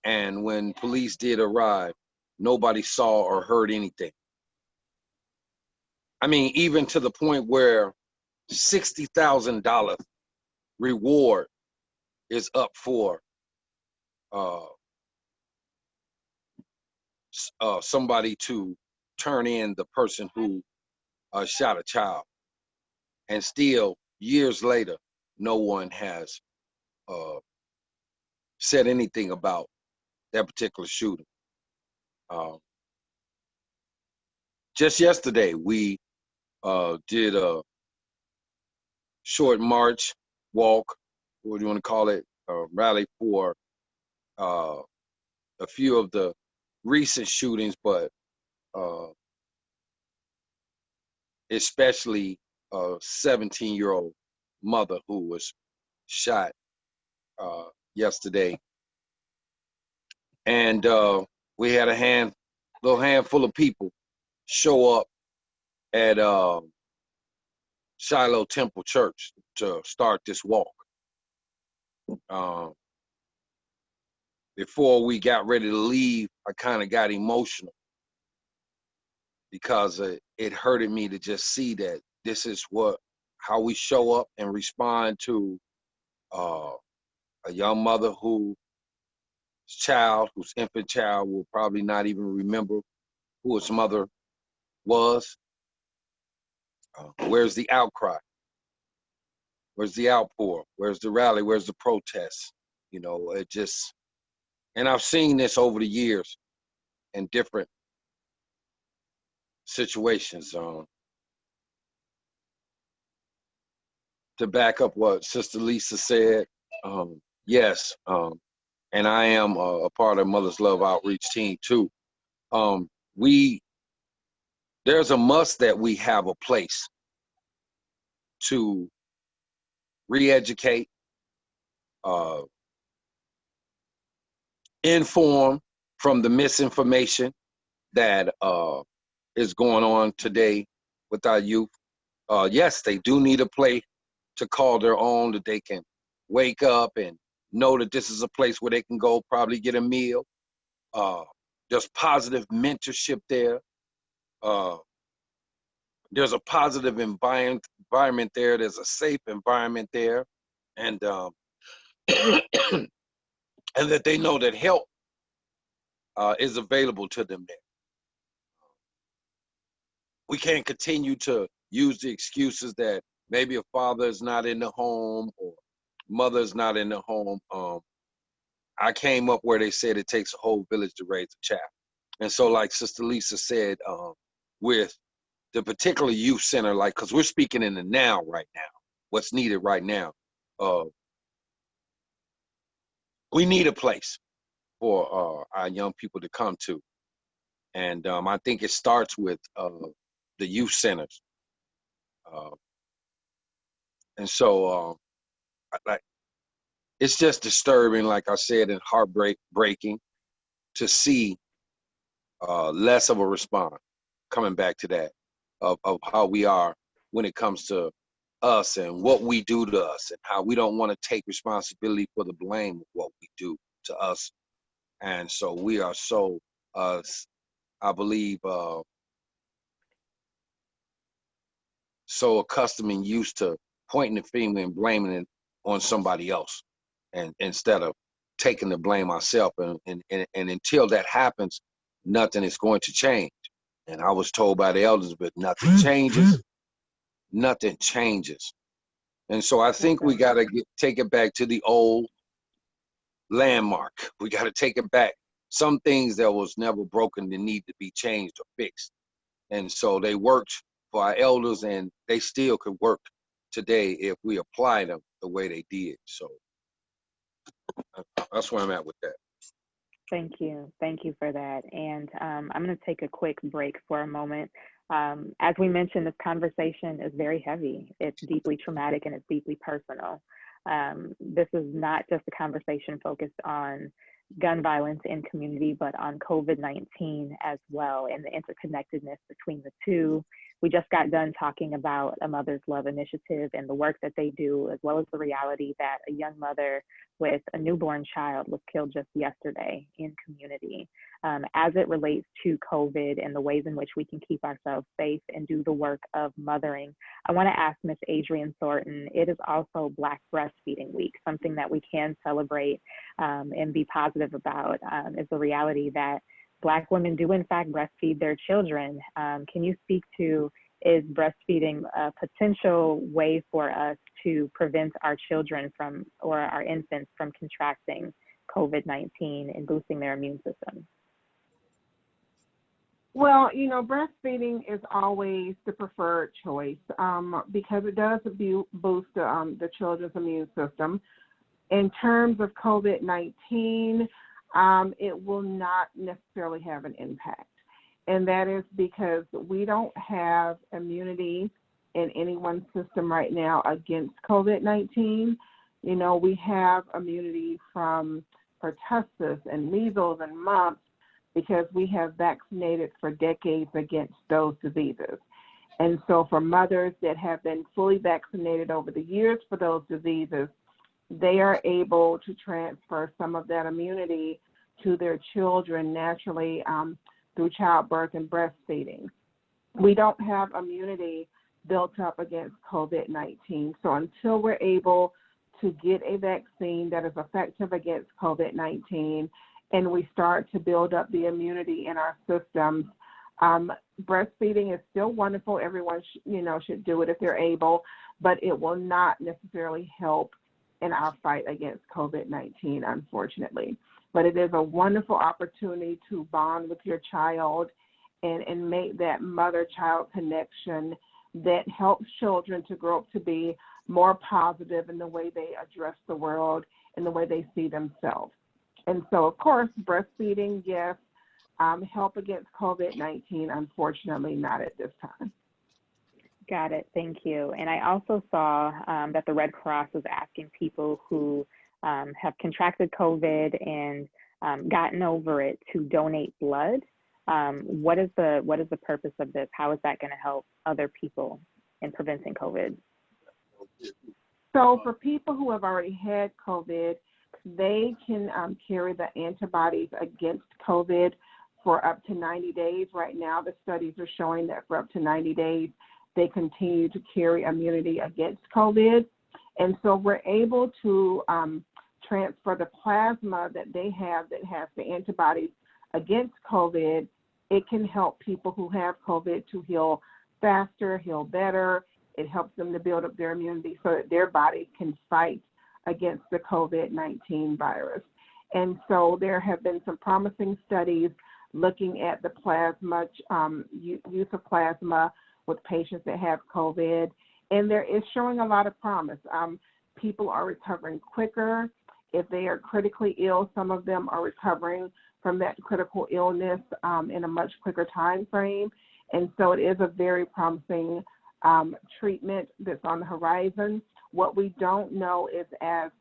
And when police did arrive, nobody saw or heard anything. I mean, even to the point where $60,000 reward is up for somebody to turn in the person who shot a child. And still, years later, no one has said anything about that particular shooting. Just yesterday, we did a short march, walk, what do you want to call it, rally for a few of the recent shootings, but especially a 17-year-old mother who was shot yesterday. And we had a little handful of people show up at Shiloh Temple Church to start this walk. Before we got ready to leave, I kind of got emotional because it hurted me to just see that this is how we show up and respond to a young mother whose infant child will probably not even remember who its mother was. Where's the outcry? Where's the outpour? Where's the rally? Where's the protest? You know, and I've seen this over the years in different situations. To back up what Sister Lisa said, yes, and I am a part of Mother's Love Outreach team too. There's a must that we have a place to re-educate, inform from the misinformation that is going on today with our youth. Yes, they do need a place to call their own, that they can wake up and know that this is a place where they can go probably get a meal. There's positive mentorship there. There's a positive environment there. There's a safe environment there. And and that they know that help is available to them there. We can't continue to use the excuses that maybe a father is not in the home or mother is not in the home. I came up where they said it takes a whole village to raise a child. And so like Sister Lisa said, with the particular youth center, like, because we're speaking in the now right now, what's needed right now. We need a place for our young people to come to. And I think it starts with the youth centers. And so it's just disturbing, like I said, and heartbreaking to see less of a response, coming back to that, of how we are when it comes to us and what we do to us, and how we don't want to take responsibility for the blame of what we do to us. And so we are so, I believe, so accustomed and used to pointing the finger and blaming it on somebody else, and instead of taking the blame ourselves. And until that happens, nothing is going to change. And I was told by the elders, but nothing changes. Nothing changes. And so I think we got to take it back to the old landmark. We got to take it back. Some things that was never broken that need to be changed or fixed. And so they worked for our elders, and they still could work today if we apply them the way they did. So that's where I'm at with that. Thank you. Thank you for that. And I'm going to take a quick break for a moment. As we mentioned, this conversation is very heavy. It's deeply traumatic and it's deeply personal. This is not just a conversation focused on gun violence in community, but on COVID-19 as well, and the interconnectedness between the two. We just got done talking about a Mother's Love Initiative and the work that they do, as well as the reality that a young mother with a newborn child was killed just yesterday in community. As it relates to COVID and the ways in which we can keep ourselves safe and do the work of mothering, I want to ask Ms. Adriene Thornton, it is also Black Breastfeeding Week, something that we can celebrate and be positive about, is the reality that Black women do in fact breastfeed their children. Can you speak to, is breastfeeding a potential way for us to prevent our children from, or our infants from contracting COVID-19 and boosting their immune system? Well, breastfeeding is always the preferred choice because it does boost the children's immune system. In terms of COVID-19, it will not necessarily have an impact. And that is because we don't have immunity in anyone's system right now against COVID-19. We have immunity from pertussis and measles and mumps because we have vaccinated for decades against those diseases. And so for mothers that have been fully vaccinated over the years for those diseases, they are able to transfer some of that immunity to their children naturally through childbirth and breastfeeding. We don't have immunity built up against COVID-19. So until we're able to get a vaccine that is effective against COVID-19 and we start to build up the immunity in our systems, breastfeeding is still wonderful. Everyone should do it if they're able, but it will not necessarily help in our fight against COVID-19, unfortunately. But it is a wonderful opportunity to bond with your child and make that mother-child connection that helps children to grow up to be more positive in the way they address the world and the way they see themselves. And so, of course, breastfeeding, yes, help against COVID-19, unfortunately not at this time. Got it. Thank you. And I also saw that the Red Cross was asking people who have contracted COVID and gotten over it to donate blood. What is the purpose of this? How is that going to help other people in preventing COVID? So for people who have already had COVID, they can carry the antibodies against COVID for up to 90 days. Right now, the studies are showing that for up to 90 days, they continue to carry immunity against COVID. And so we're able to transfer the plasma that they have that has the antibodies against COVID. It can help people who have COVID to heal faster, heal better. It helps them to build up their immunity so that their bodies can fight against the COVID-19 virus. And so there have been some promising studies looking at the plasma, use of plasma with patients that have COVID, and there is showing a lot of promise. People are recovering quicker. If they are critically ill, some of them are recovering from that critical illness in a much quicker time frame. And so it is a very promising treatment that's on the horizon. What we don't know is as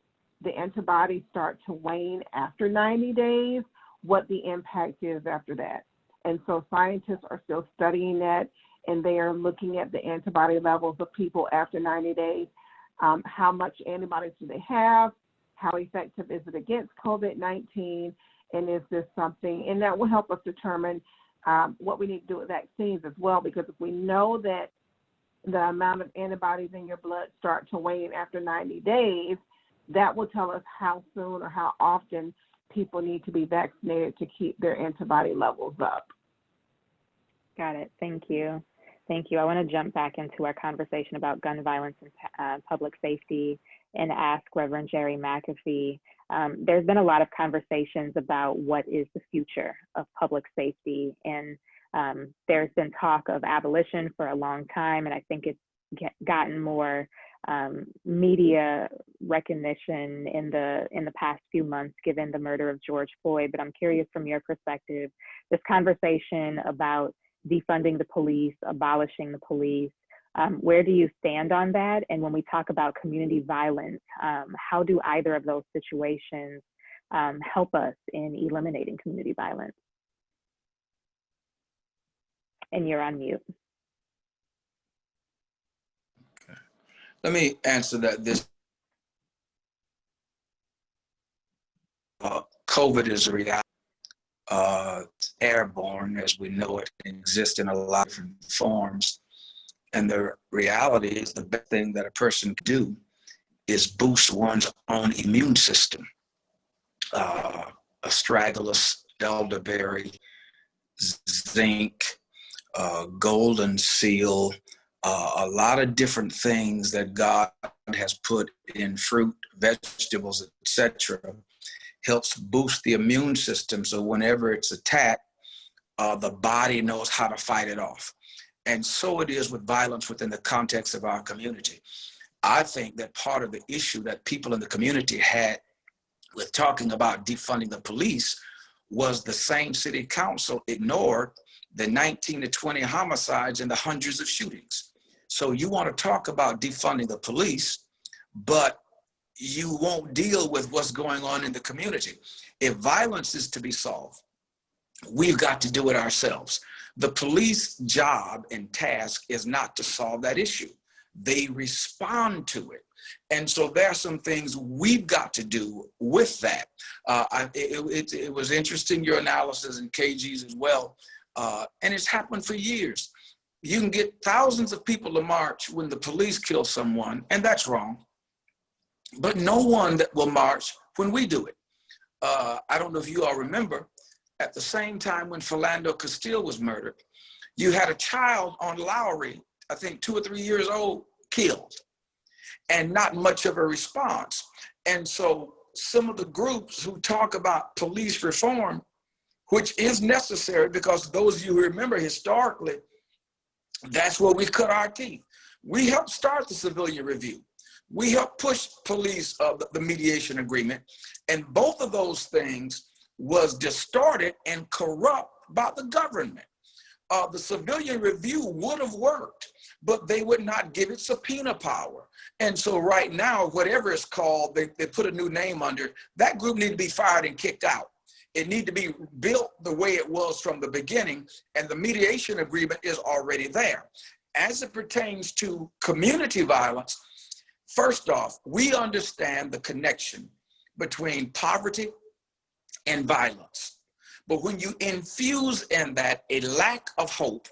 the antibodies start to wane after 90 days, what the impact is after that. And so scientists are still studying that and they are looking at the antibody levels of people after 90 days. How much antibodies do they have? How effective is it against COVID-19? And is this something, and that will help us determine what we need to do with vaccines as well, because if we know that the amount of antibodies in your blood start to wane after 90 days, that will tell us how soon or how often people need to be vaccinated to keep their antibody levels up. Got it. Thank you. Thank you. I want to jump back into our conversation about gun violence and public safety and ask Reverend Jerry McAfee. There's been a lot of conversations about what is the future of public safety, and there's been talk of abolition for a long time, and I think it's gotten more media recognition in the past few months, given the murder of George Floyd. But I'm curious, from your perspective, this conversation about defunding the police, abolishing the police, where do you stand on that? And when we talk about community violence, how do either of those situations help us in eliminating community violence? And you're on mute. Okay. Let me answer that. COVID is a reality. It's airborne, as we know it, exists in a lot of different forms. And the reality is the best thing that a person can do is boost one's own immune system. Astragalus, elderberry, zinc, golden seal, a lot of different things that God has put in fruit, vegetables, etc., helps boost the immune system, so whenever it's attacked, the body knows how to fight it off. And so it is with violence within the context of our community. I think that part of the issue that people in the community had with talking about defunding the police was the same city council ignored the 19 to 20 homicides and the hundreds of shootings. So you want to talk about defunding the police, but you won't deal with what's going on in the community. If violence is to be solved, we've got to do it ourselves. The police job and task is not to solve that issue. They respond to it. And so there are some things we've got to do with that. It was interesting, your analysis and KG's as well. And it's happened for years. You can get thousands of people to march when the police kill someone, and that's wrong. But no one that will march when we do it. I don't know if you all remember, at the same time when Philando Castile was murdered, you had a child on Lowry, I think 2 or 3 years old, killed, and not much of a response. And so some of the groups who talk about police reform, which is necessary, because those of you who remember historically, that's where we cut our teeth. We helped start the civilian review. We helped push police, the mediation agreement, and both of those things was distorted and corrupt by the government. The civilian review would have worked, but they would not give it subpoena power. And so right now, whatever it's called, they put a new name under, that group need to be fired and kicked out. It need to be built the way it was from the beginning, and the mediation agreement is already there. As it pertains to community violence, first off, we understand the connection between poverty and violence. But when you infuse in that a lack of hope,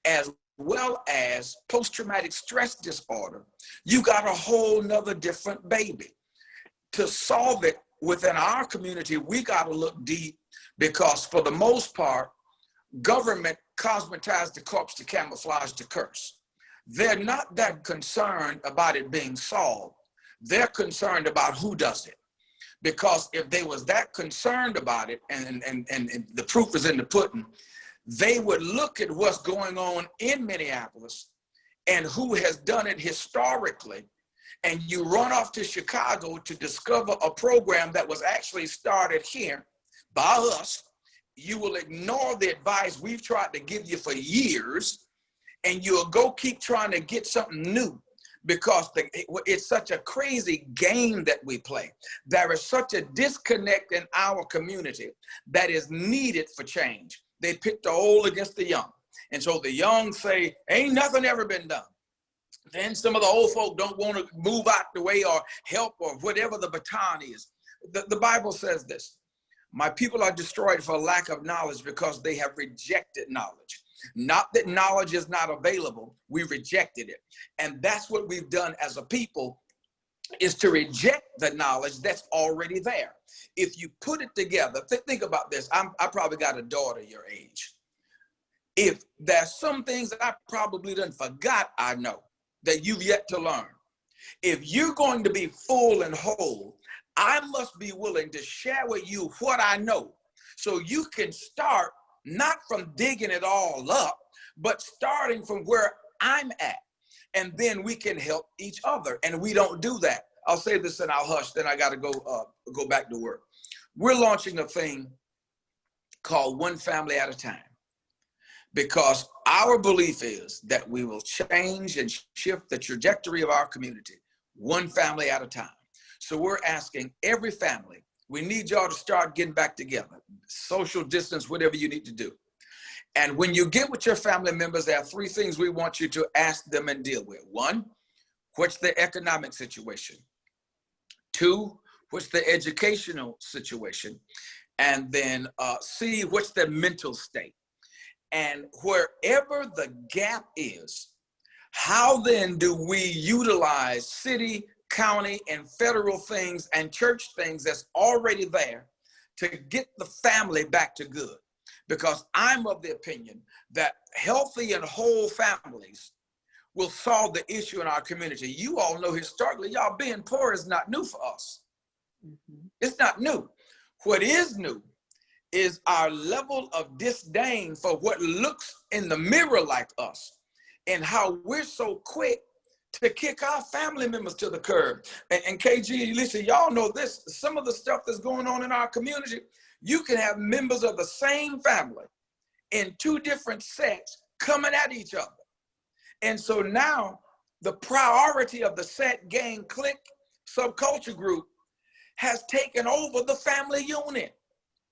as well as post-traumatic stress disorder, you got a whole nother different baby. To solve it within our community, we got to look deep, because for the most part, government cosmetized the corpse to camouflage the curse. They're not that concerned about it being solved. They're concerned about who does it. Because if they was that concerned about it, and the proof is in the pudding, they would look at what's going on in Minneapolis and who has done it historically, and you run off to Chicago to discover a program that was actually started here by us. You will ignore the advice we've tried to give you for years, and you'll go keep trying to get something new, because it's such a crazy game that we play. There is such a disconnect in our community that is needed for change. They pit the old against the young. And so the young say, ain't nothing ever been done. Then some of the old folk don't want to move out the way or help or whatever the baton is. The Bible says this: my people are destroyed for lack of knowledge because they have rejected knowledge. Not that knowledge is not available, we rejected it. And that's what we've done as a people, is to reject the knowledge that's already there. If you put it together, think about this. I probably got a daughter your age. If there's some things that I probably done forgot, I know that you've yet to learn. If you're going to be full and whole, I must be willing to share with you what I know, so you can start not from digging it all up, but starting from where I'm at. And then we can help each other. And we don't do that. I'll say this and I'll hush, then I got to go back to work. We're launching a thing called One Family at a Time, because our belief is that we will change and shift the trajectory of our community one family at a time. So we're asking every family, we need y'all to start getting back together, social distance, whatever you need to do. And when you get with your family members, there are three things we want you to ask them and deal with. One, what's the economic situation? Two, what's the educational situation? And then C, what's their mental state? And wherever the gap is, how then do we utilize city, county, and federal things and church things that's already there to get the family back to good? Because I'm of the opinion that healthy and whole families will solve the issue in our community. You all know historically, y'all being poor is not new for us. Mm-hmm. It's not new. What is new is our level of disdain for what looks in the mirror like us, and how we're so quick to kick our family members to the curb. And KG, listen, y'all know this, some of the stuff that's going on in our community, you can have members of the same family in two different sets coming at each other. And so now the priority of the set, gang, clique, subculture group has taken over the family unit.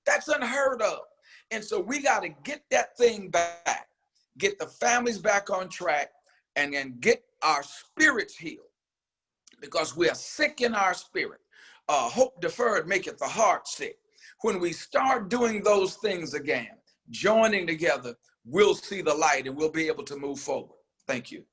That's unheard of. And so we got to get that thing back, get the families back on track, and then get our spirits healed, because we are sick in our spirit. Hope deferred maketh the heart sick. When we start doing those things again, joining together, we'll see the light and we'll be able to move forward. Thank you.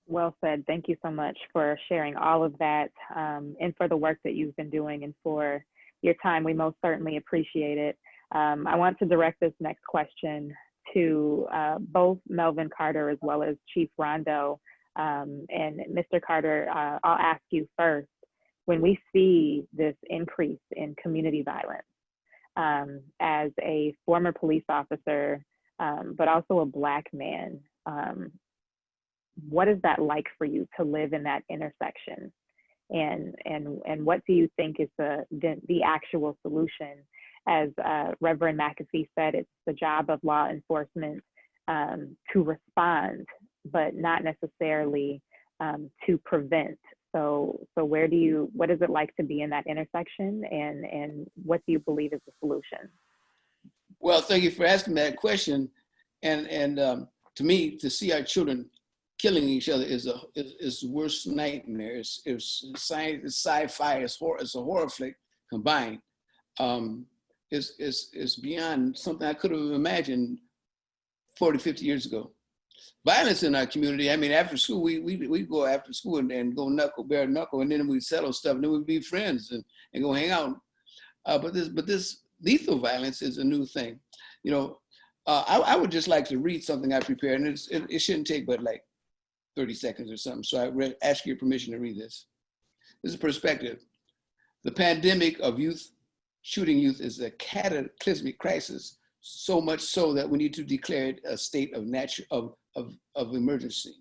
Well said. Thank you so much for sharing all of that, and for the work that you've been doing, and for your time. We most certainly appreciate it. I want to direct this next question to both Melvin Carter as well as Chief Rondo. And Mr. Carter, I'll ask you first. When we see this increase in community violence, as a former police officer, but also a Black man, what is that like for you to live in that intersection? And what do you think is the actual solution? As Reverend McAfee said, it's the job of law enforcement to respond, but not necessarily to prevent. So what is it like to be in that intersection, and what do you believe is the solution? Well, thank you for asking that question. And to me, to see our children killing each other is the worst nightmare. It's sci-fi, it's a horror flick combined. It's beyond something I could have imagined 40, 50 years ago. Violence in our community, I mean, after school, we go after school and go bare knuckle, and then we settle stuff, and then we'd be friends and go hang out. But this lethal violence is a new thing. You know, I would just like to read something I prepared, and it shouldn't take but like 30 seconds or something. So I ask your permission to read this. This is perspective. The pandemic of shooting youth is a cataclysmic crisis, so much so that we need to declare it a state of emergency.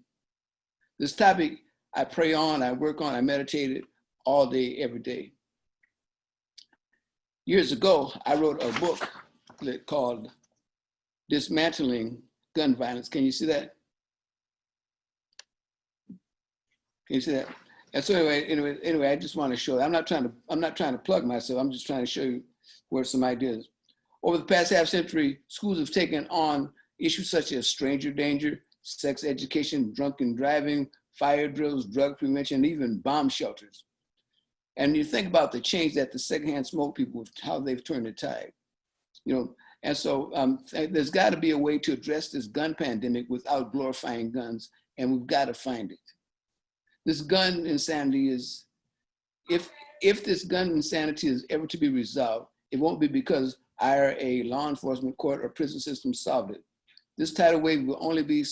This topic I pray on, I work on, I meditate it all day, every day. Years ago, I wrote a book called Dismantling Gun Violence. Can you see that? Can you see that? And so anyway, I just want to show. I'm not trying to plug myself. I'm just trying to show you where some ideas. Over the past half century, schools have taken on issues such as stranger danger, sex education, drunken driving, fire drills, drug prevention, and even bomb shelters. And you think about the change that the secondhand smoke people, how they've turned the tide, you know. And so there's got to be a way to address this gun pandemic without glorifying guns, and we've got to find it. This gun insanity is, if this gun insanity is ever to be resolved, it won't be because IRA, law enforcement, court, or prison system solved it. This tidal wave will only be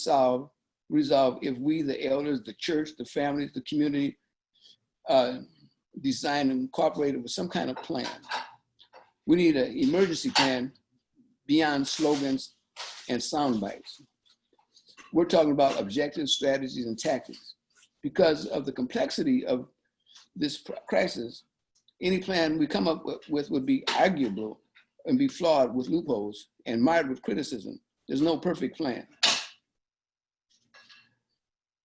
resolved if we, the elders, the church, the families, the community, design and incorporate it with some kind of plan. We need an emergency plan beyond slogans and sound bites. We're talking about objective strategies and tactics. Because of the complexity of this crisis, any plan we come up with would be arguable and be flawed with loopholes and mired with criticism. There's no perfect plan.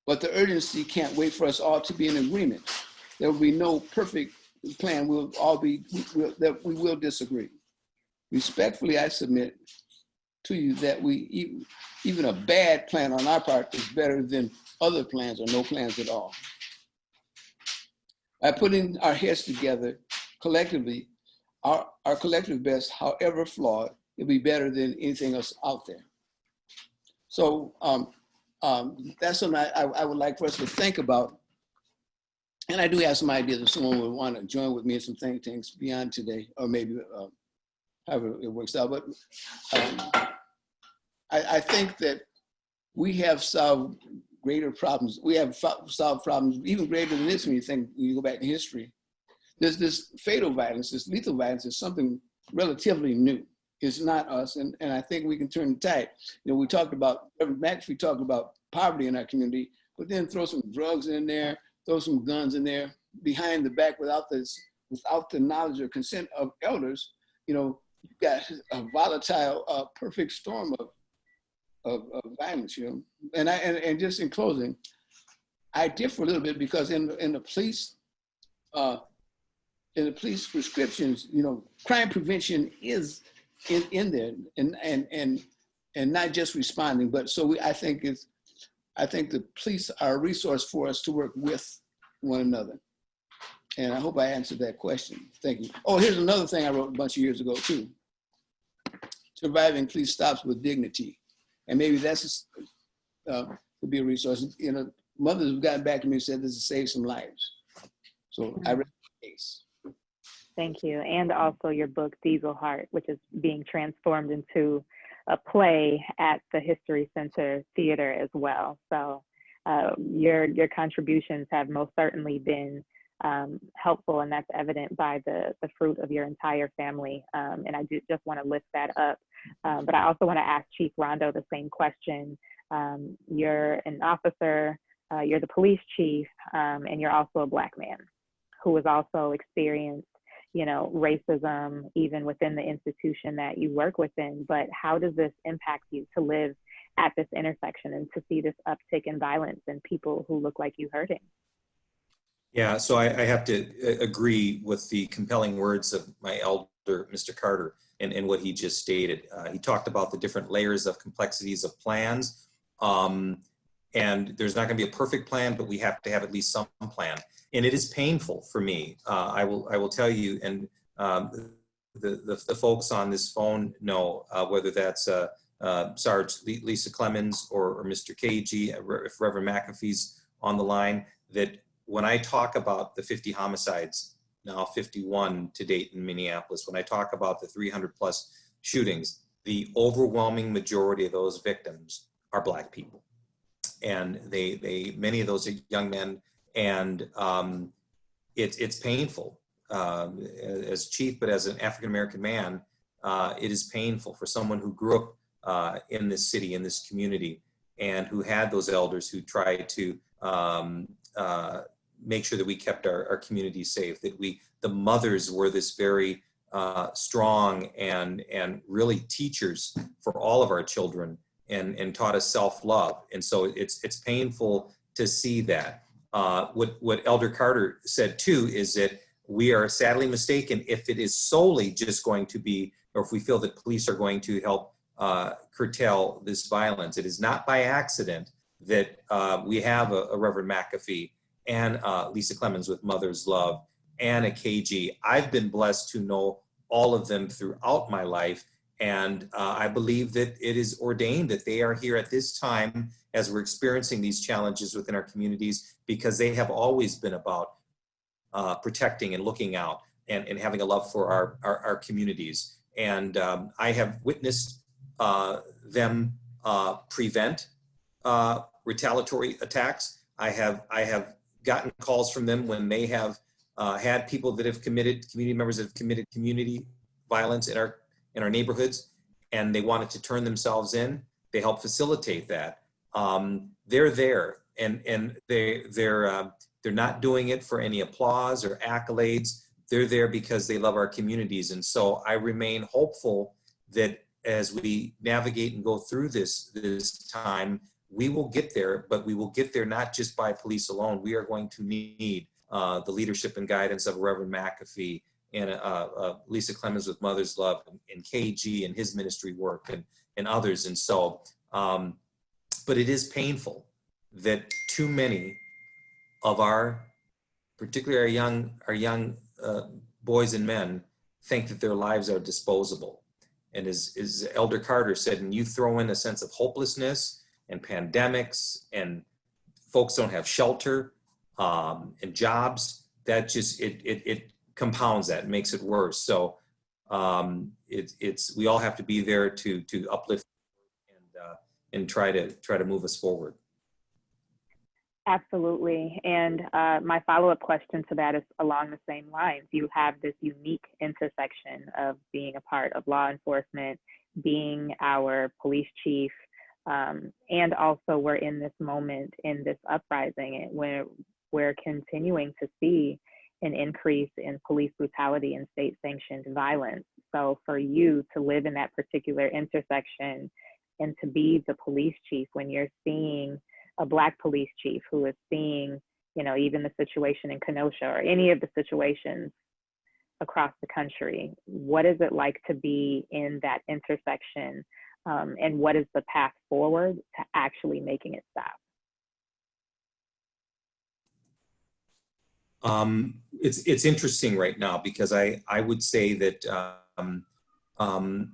But the urgency can't wait for us all to be in agreement. There will be no perfect plan. We will disagree. Respectfully, I submit to you that even a bad plan on our part is better than other plans or no plans at all. By putting our heads together collectively, our collective best, however flawed, it'll be better than anything else out there. So that's something I would like for us to think about. And I do have some ideas if someone would want to join with me in some think tanks beyond today, or maybe however it works out. But I think that we have solved greater problems. We have solved problems even greater than this when you go back in history. There's this fatal violence, this lethal violence is something relatively new. It's not us, and I think we can turn the tide. You know, we talked about, Reverend McAfee talked about poverty in our community, but then throw some drugs in there, throw some guns in there, behind the back without the knowledge or consent of elders. You know, you've got a volatile, perfect storm of violence. You know, and just in closing, I differ a little bit because in the police prescriptions, you know, crime prevention is in there, and not just responding, but so I think the police are a resource for us to work with one another. And I hope I answered that question. Thank you. Oh, here's another thing I wrote a bunch of years ago too. Surviving police stops with dignity. And maybe that's could be a resource. You know, mothers have gotten back to me and said this has saved some lives. So I read the case. Thank you. And also your book, Diesel Heart, which is being transformed into a play at the History Center Theater as well. So your contributions have most certainly been helpful, and that's evident by the fruit of your entire family. And I do just want to lift that up. But I also want to ask Chief Rondo the same question. You're an officer, you're the police chief, and you're also a Black man who has also experienced, you know, racism even within the institution that you work within. But how does this impact you to live at this intersection and to see this uptick in violence and people who look like you hurting? Yeah, so I have to agree with the compelling words of my elder, Mr. Carter, and what he just stated. He talked about the different layers of complexities of plans. And there's not going to be a perfect plan, but we have to have at least some plan. And it is painful for me. I will tell you, and the folks on this phone know, whether that's Sarge Lisa Clemons or Mr. KG, if Reverend McAfee's on the line, that when I talk about the 50 homicides, now 51 to date in Minneapolis, when I talk about the 300 plus shootings, the overwhelming majority of those victims are Black people. And many of those are young men, and it's painful as chief, but as an African-American man, it is painful for someone who grew up in this city, in this community, and who had those elders who tried to make sure that we kept our community safe, that the mothers were this very strong and really teachers for all of our children, and taught us self-love. And so it's painful to see that. What Elder Carter said too is that we are sadly mistaken if it is solely just going to be, or if we feel that police are going to help curtail this violence. It is not by accident that we have a Reverend McAfee and Lisa Clemons with Mother's Love and a KG. I've been blessed to know all of them throughout my life. And I believe that it is ordained that they are here at this time as we're experiencing these challenges within our communities, because they have always been about protecting and looking out and having a love for our communities. And I have witnessed them prevent retaliatory attacks. I have gotten calls from them when they have had people that have committed, community members that have committed community violence in our neighborhoods, and they wanted to turn themselves in. They help facilitate that. They're there, and they're not doing it for any applause or accolades. They're there because they love our communities. And so I remain hopeful that as we navigate and go through this time, we will get there, but we will get there not just by police alone. We are going to need the leadership and guidance of Reverend McAfee and Lisa Clemons with Mother's Love, and KG and his ministry work, and others. And so, but it is painful that too many of particularly our young boys and men, think that their lives are disposable. And as Elder Carter said, and you throw in a sense of hopelessness and pandemics, and folks don't have shelter and jobs, that just it compounds that, makes it worse. So we all have to be there to uplift and try to move us forward. Absolutely. And my follow-up question to that is along the same lines. You have this unique intersection of being a part of law enforcement, being our police chief, and also we're in this moment in this uprising where we're continuing to see an increase in police brutality and state-sanctioned violence. So for you to live in that particular intersection and to be the police chief when you're seeing a Black police chief who is seeing, even the situation in Kenosha or any of the situations across the country, what is it like to be in that intersection? And what is the path forward to actually making it stop? It's interesting right now, because I would say that I'm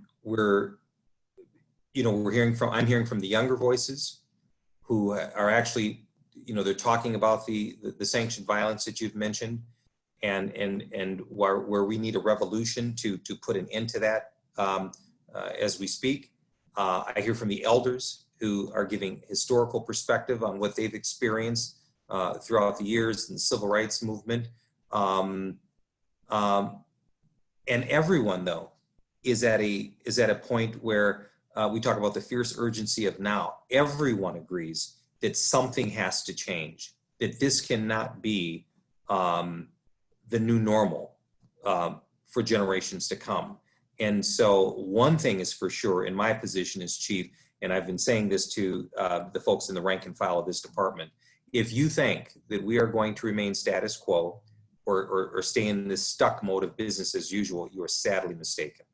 hearing from the younger voices who are actually, they're talking about the sanctioned violence that you've mentioned, and where we need a revolution to put an end to that as we speak. I hear from the elders who are giving historical perspective on what they've experienced throughout the years in the civil rights movement. And everyone, though, is at a point where we talk about the fierce urgency of now. Everyone agrees that something has to change, that this cannot be the new normal for generations to come. And so one thing is for sure in my position as chief, and I've been saying this to the folks in the rank and file of this department, if you think that we are going to remain status quo or stay in this stuck mode of business as usual, you are sadly mistaken.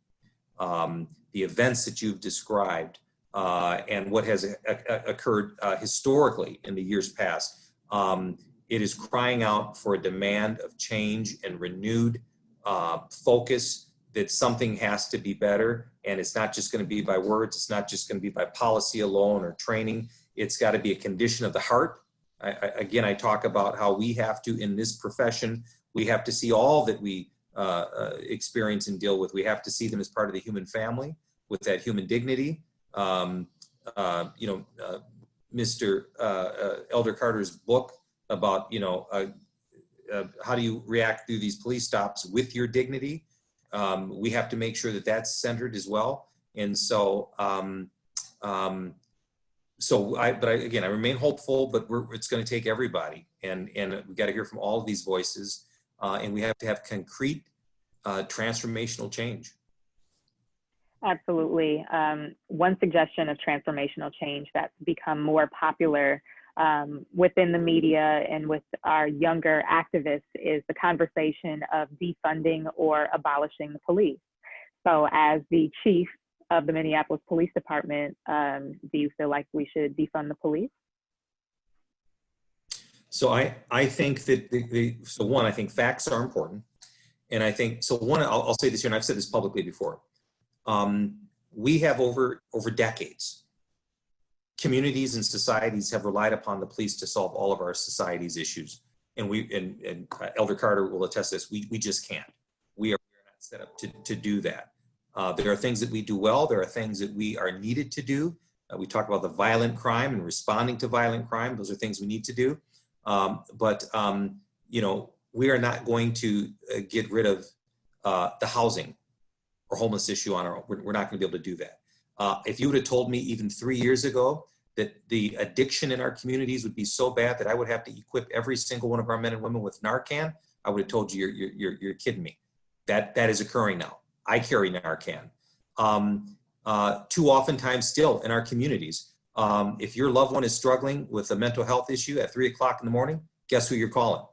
The events that you've described and what has occurred historically in the years past, it is crying out for a demand of change and renewed focus that something has to be better. And it's not just going to be by words. It's not just going to be by policy alone or training. It's got to be a condition of the heart. I talk about how we have to, in this profession, we have to see all that we experience and deal with. We have to see them as part of the human family with that human dignity. Mr. Elder Carter's book about, how do you react through these police stops with your dignity? We have to make sure that that's centered as well. And so, I remain hopeful, but it's going to take everybody, and we got to hear from all of these voices, and we have to have concrete transformational change. Absolutely. One suggestion of transformational change that's become more popular within the media and with our younger activists is the conversation of defunding or abolishing the police. So as the chief of the Minneapolis Police Department, do you feel like we should defund the police? So I think that so one, I think facts are important. And I think, so one, I'll say this here, and I've said this publicly before. We have over decades, communities and societies have relied upon the police to solve all of our society's issues. And Elder Carter will attest to this, we just can't. We are not set up to do that. There are things that we do well. There are things that we are needed to do. We talk about the violent crime and responding to violent crime. Those are things we need to do. You know, we are not going to get rid of the housing or homeless issue on our own. We're not going to be able to do that. If you would have told me even 3 years ago that the addiction in our communities would be so bad that I would have to equip every single one of our men and women with Narcan, I would have told you you're kidding me. That is occurring now. I carry Narcan. Too oftentimes still in our communities, if your loved one is struggling with a mental health issue at 3 o'clock in the morning, guess who you're calling?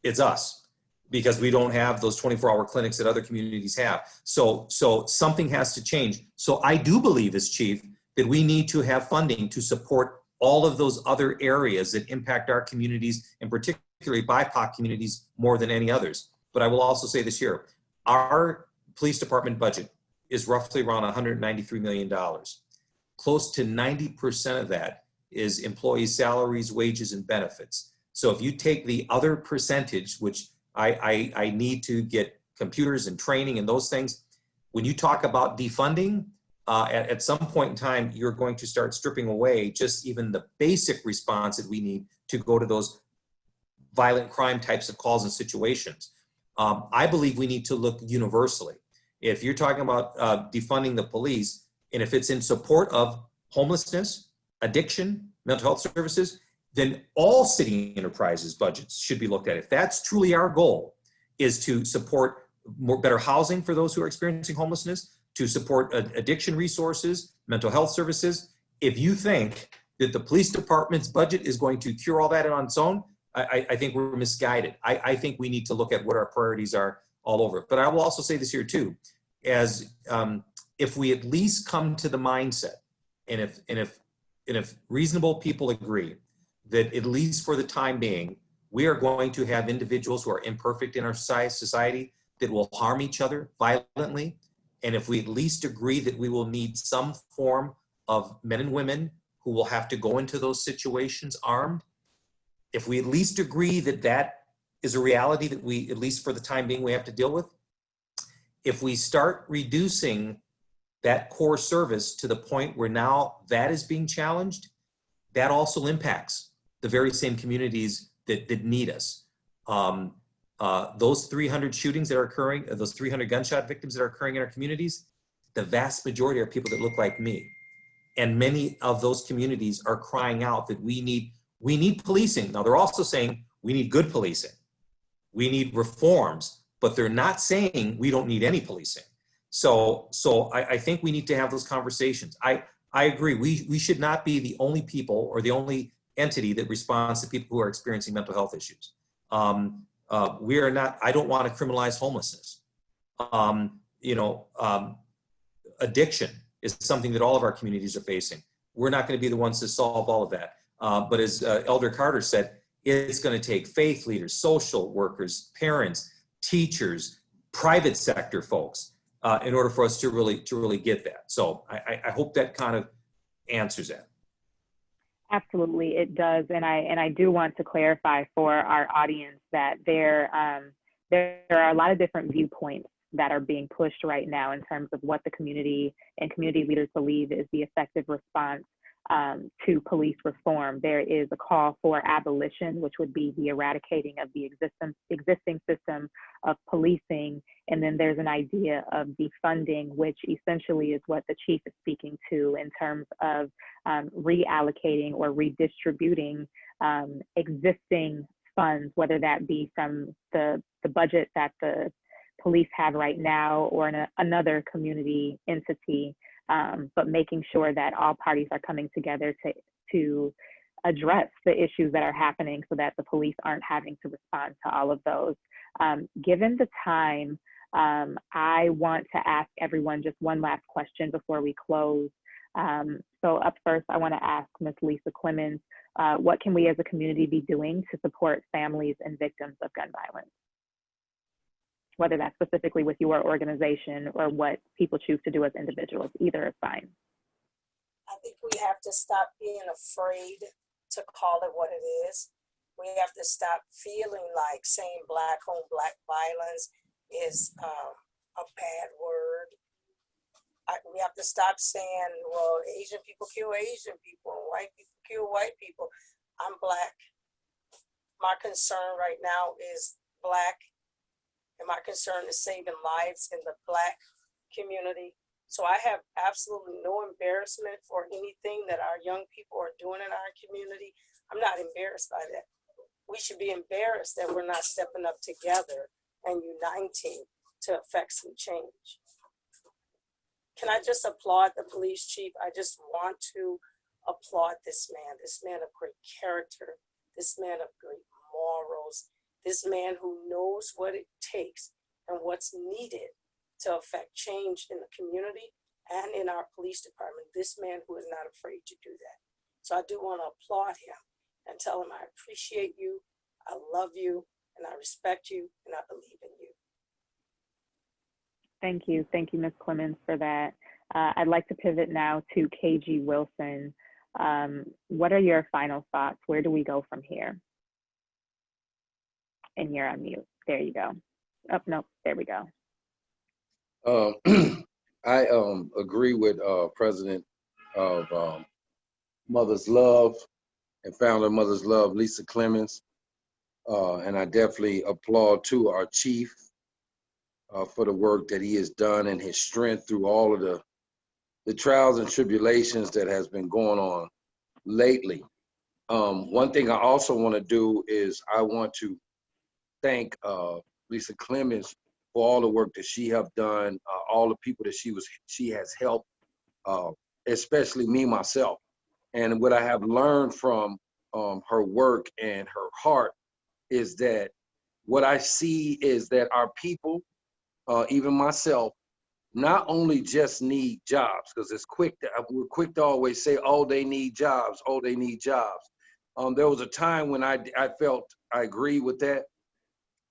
It's us, because we don't have those 24-hour clinics that other communities have. So something has to change. So I do believe, as chief, that we need to have funding to support all of those other areas that impact our communities, and particularly BIPOC communities more than any others. But I will also say this here, our police department budget is roughly around $193 million. Close to 90% of that is employee salaries, wages, and benefits. So if you take the other percentage, which I need to get computers and training and those things, when you talk about defunding, at some point in time, you're going to start stripping away just even the basic response that we need to go to those violent crime types of calls and situations. I believe we need to look universally. If you're talking about defunding the police, and if it's in support of homelessness, addiction, mental health services, then all city enterprises budgets should be looked at. If that's truly our goal, is to support better housing for those who are experiencing homelessness, to support addiction resources, mental health services. If you think that the police department's budget is going to cure all that on its own, I think we're misguided. I think we need to look at what our priorities are all over. But I will also say this here too, as if we at least come to the mindset, and if reasonable people agree that at least for the time being, we are going to have individuals who are imperfect in our society that will harm each other violently. And if we at least agree that we will need some form of men and women who will have to go into those situations armed, if we at least agree that that is a reality that we, at least for the time being, we have to deal with, if we start reducing that core service to the point where now that is being challenged, that also impacts the very same communities that need us. Those 300 shootings that are occurring, those 300 gunshot victims that are occurring in our communities, the vast majority are people that look like me. And many of those communities are crying out that we need policing. Now they're also saying we need good policing. We need reforms, but they're not saying we don't need any policing. So I think we need to have those conversations. I agree, we should not be the only people or the only entity that responds to people who are experiencing mental health issues. We are not, I don't want to criminalize homelessness. Addiction is something that all of our communities are facing. We're not going to be the ones to solve all of that. But as Elder Carter said, it's going to take faith leaders, social workers, parents, teachers, private sector folks, in order for us to really get that. So I hope that kind of answers that. Absolutely, it does, and I do want to clarify for our audience that there are a lot of different viewpoints that are being pushed right now in terms of what the community and community leaders believe is the effective response to police reform. There is a call for abolition, which would be the eradicating of the existing system of policing. And then there's an idea of defunding, which essentially is what the chief is speaking to in terms of reallocating or redistributing existing funds, whether that be from the budget that the police have right now or in another community entity. But making sure that all parties are coming together to address the issues that are happening so that the police aren't having to respond to all of those. Given the time I want to ask everyone just one last question before we close. So up first, I want to ask Ms. Lisa Clemons, what can we as a community be doing to support families and victims of gun violence? Whether that's specifically with your organization or what people choose to do as individuals, either is fine. I think we have to stop being afraid to call it what it is. We have to stop feeling like saying Black on Black violence is a bad word. We have to stop saying, well, Asian people kill Asian people and white people kill white people. I'm Black. My concern right now is Black, and my concern is saving lives in the Black community. So I have absolutely no embarrassment for anything that our young people are doing in our community. I'm not embarrassed by that. We should be embarrassed that we're not stepping up together and uniting to affect some change. Can I just applaud the police chief? I just want to applaud this man of great character, this man of great morals, this man who knows what it takes and what's needed to affect change in the community and in our police department. This man who is not afraid to do that. So I do want to applaud him and tell him I appreciate you, I love you, and I respect you, and I believe in you. Thank you, Ms. Clemons, for that. I'd like to pivot now to KG Wilson. What are your final thoughts? Where do we go from here? And you're on mute. There you go. Oh, no, there we go. I agree with President of Mother's Love and founder of Mother's Love, Lisa Clemons. And I definitely applaud to our chief for the work that he has done and his strength through all of the trials and tribulations that has been going on lately. One thing I also want to do is I want to thank Lisa Clemons for all the work that she have done, all the people that she has helped, especially me, myself. And what I have learned from her work and her heart is that what I see is that our people, even myself, not only just need jobs, because we're quick to always say, oh, they need jobs, oh, they need jobs. There was a time when I felt I agree with that,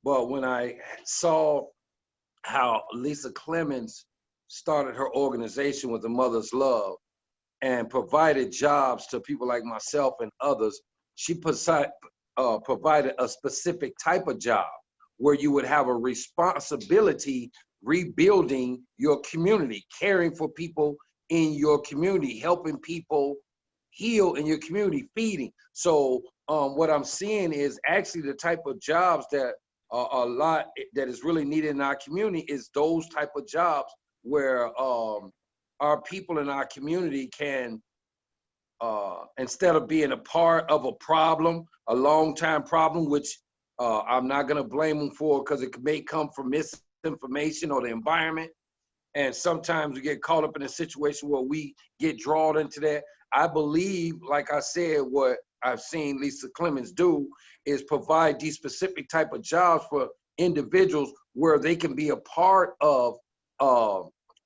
but when I saw how Lisa Clemons started her organization with the Mother's Love and provided jobs to people like myself and others, she provided a specific type of job where you would have a responsibility rebuilding your community, caring for people in your community, helping people heal in your community, feeding. So what I'm seeing is actually the type of jobs that a lot that is really needed in our community is those type of jobs where our people in our community can, instead of being a part of a problem, a long time problem, which I'm not gonna blame them for because it may come from misinformation or the environment. And sometimes we get caught up in a situation where we get drawn into that. I believe, like I said, what I've seen Lisa Clemons do is provide these specific type of jobs for individuals where they can be a part of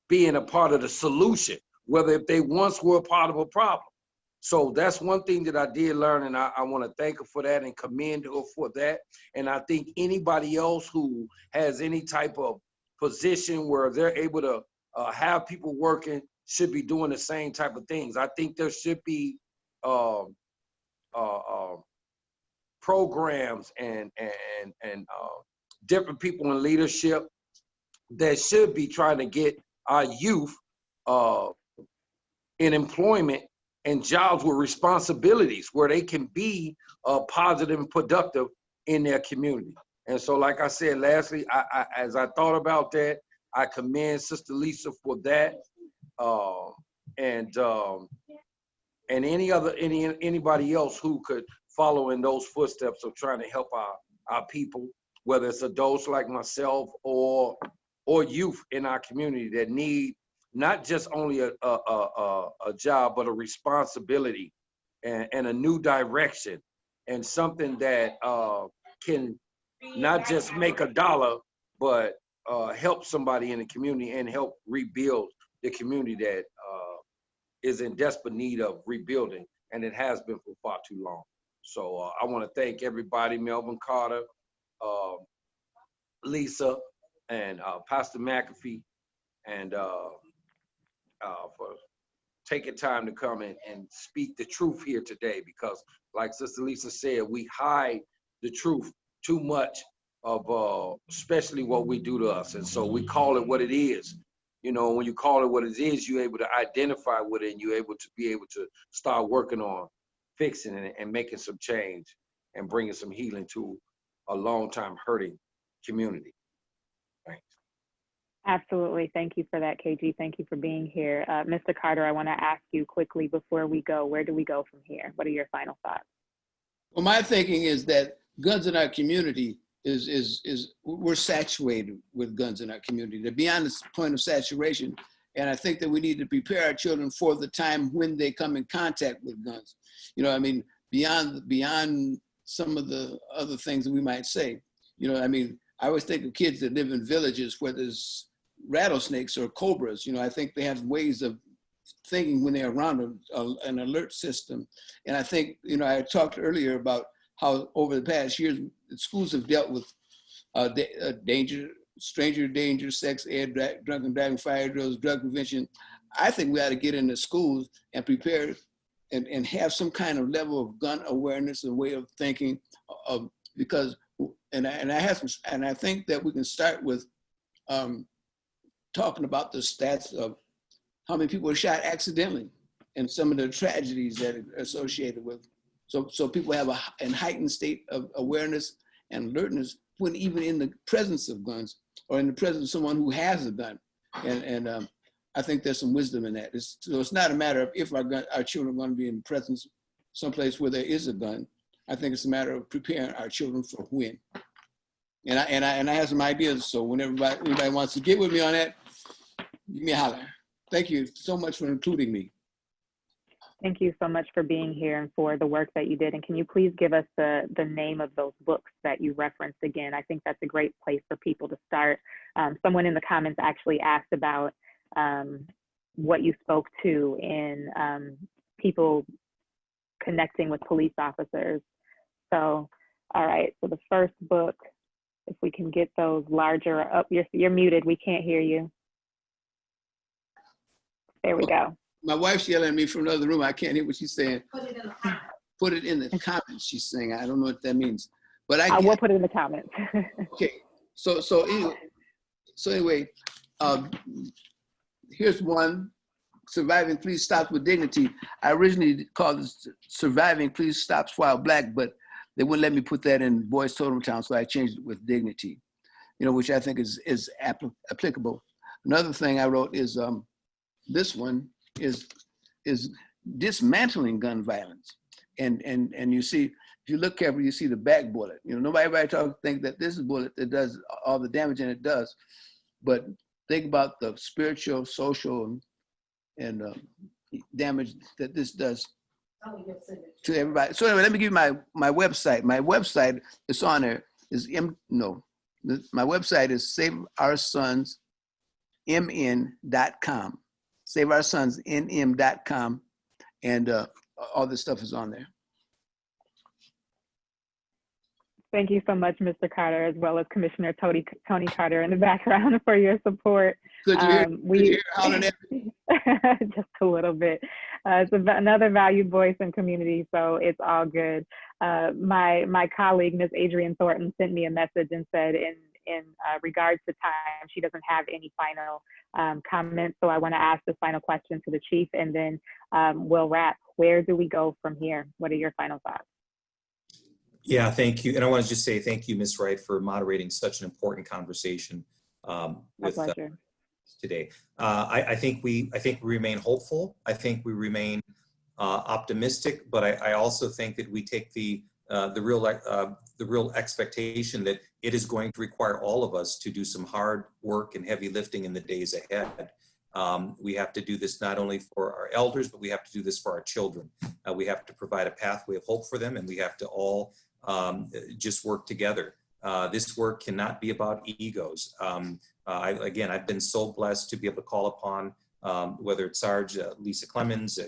being a part of the solution, whether if they once were a part of a problem. So that's one thing that I did learn, and I want to thank her for that and commend her for that. And I think anybody else who has any type of position where they're able to have people working should be doing the same type of things. I think there should be programs and different people in leadership that should be trying to get our youth in employment and jobs with responsibilities where they can be positive and productive in their community. And so, like I said, lastly, as I thought about that, I commend Sister Lisa for that, and anybody else who could follow in those footsteps of trying to help our people, whether it's adults like myself or youth in our community that need not just only a job, but a responsibility and a new direction and something that can not just make a dollar, but help somebody in the community and help rebuild the community that is in desperate need of rebuilding, and it has been for far too long. So I want to thank everybody, Melvin, Carter, Lisa, and Pastor McAfee, and for taking time to come and speak the truth here today, because like Sister Lisa said, we hide the truth too much of especially what we do to us. And so we call it what it is. You know, when you call it what it is, you're able to identify with it, and you're able to start working on fixing it and making some change and bringing some healing to a long time hurting community. Thanks. Absolutely. Thank you for that, KG. Thank you for being here. Mr. Carter, I want to ask you quickly before we go, where do we go from here? What are your final thoughts? Well, my thinking is that guns in our community we're saturated with guns in our community. They're beyond the point of saturation. And I think that we need to prepare our children for the time when they come in contact with guns. You know, I mean, beyond some of the other things that we might say. You know, I mean, I always think of kids that live in villages where there's rattlesnakes or cobras. You know, I think they have ways of thinking when they're around an alert system. And I think, you know, I talked earlier about how over the past years, schools have dealt with danger, stranger danger, sex ed, drunken driving, fire drills, drug prevention. I think we ought to get into schools and prepare and have some kind of level of gun awareness and way of thinking, because I think that we can start with talking about the stats of how many people are shot accidentally and some of the tragedies that are associated with. So people have a heightened state of awareness and alertness when even in the presence of guns or in the presence of someone who has a gun. And I think there's some wisdom in that. So it's not a matter of if our children are going to be in presence someplace where there is a gun. I think it's a matter of preparing our children for when. And I have some ideas. So whenever anybody wants to get with me on that, give me a holler. Thank you so much for including me. Thank you so much for being here and for the work that you did. And can you please give us the name of those books that you referenced again? I think that's a great place for people to start. Someone in the comments actually asked about what you spoke to in people connecting with police officers. So, all right, so the first book, if we can get those larger up, you're muted, we can't hear you. There we go. My wife's yelling at me from another room. I can't hear what she's saying. Put it in the comments. Put it in the comments, she's saying. I don't know what that means. But I will put it in the comments. Okay. So anyway, here's one. Surviving Police Stops with Dignity. I originally called this Surviving Police Stops While Black, but they wouldn't let me put that in Boys Totem Town, so I changed it with Dignity, you know, which I think is applicable. Another thing I wrote is this one is dismantling gun violence. And you see, if you look carefully, you see the back bullet. You know, everybody think that this is a bullet that does all the damage, and it does. But think about the spiritual, social, and damage that this does to everybody. So anyway, let me give you my website. My website is on there. My website is saveoursonsmn.com. SaveOurSonsNM.com, and all this stuff is on there. Thank you so much, Mr. Carter, as well as Commissioner Tony Carter in the background for your support. Could you hear hollering at me? Just a little bit. It's another valued voice in community, so it's all good. My colleague, Ms. Adriene Thornton, sent me a message and said in regards to time, she doesn't have any final comments. So I want to ask the final question to the chief, and then we'll wrap. Where do we go from here? What are your final thoughts? Yeah, thank you. And I want to just say thank you, Ms. Wright, for moderating such an important conversation with us today. I think we remain hopeful. I think we remain optimistic, but I also think that we take the real expectation that it is going to require all of us to do some hard work and heavy lifting in the days ahead. We have to do this not only for our elders, but we have to do this for our children. We have to provide a pathway of hope for them, and we have to all just work together This work cannot be about egos. Again, I've been so blessed to be able to call upon, whether it's Sarge, Lisa Clemons,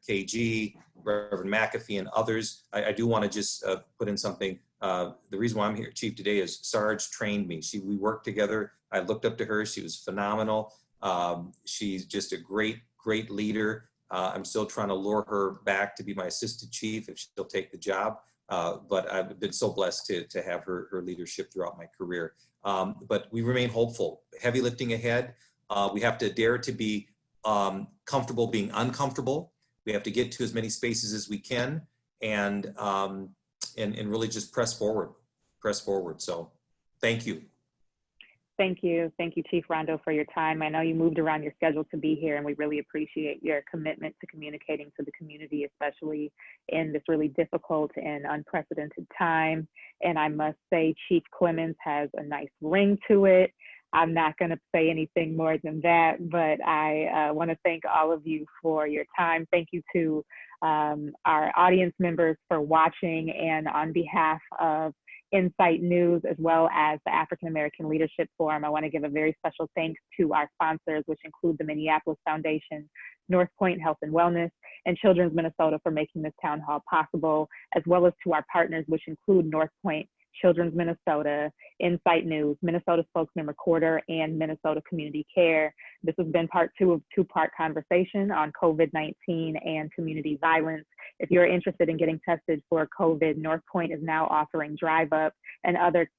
KG, Reverend McAfee, and others. I do want to just put in something. The reason why I'm here, Chief, today is Sarge trained me. We worked together. I looked up to her. She was phenomenal. She's just a great leader. I'm still trying to lure her back to be my assistant chief if she'll take the job. But I've been so blessed to have her leadership throughout my career. But we remain hopeful. Heavy lifting ahead. We have to dare to be comfortable being uncomfortable. We have to get to as many spaces as we can, and really just press forward. So thank you. Thank you, Chief Rondo, for your time. I know you moved around your schedule to be here, and we really appreciate your commitment to communicating to the community, especially in this really difficult and unprecedented time. And I must say, Chief Clemons has a nice ring to it. I'm not going to say anything more than that, but I want to thank all of you for your time. Thank you to our audience members for watching, and on behalf of Insight News, as well as the African American Leadership Forum, I want to give a very special thanks to our sponsors, which include the Minneapolis Foundation, North Point Health and Wellness, and Children's Minnesota for making this town hall possible, as well as to our partners, which include North Point, Children's Minnesota, Insight News, Minnesota Spokesman Recorder, and Minnesota Community Care. This has been part 2 of 2-part conversation on COVID-19 and community violence. If you're interested in getting tested for COVID, North Point is now offering drive-up and other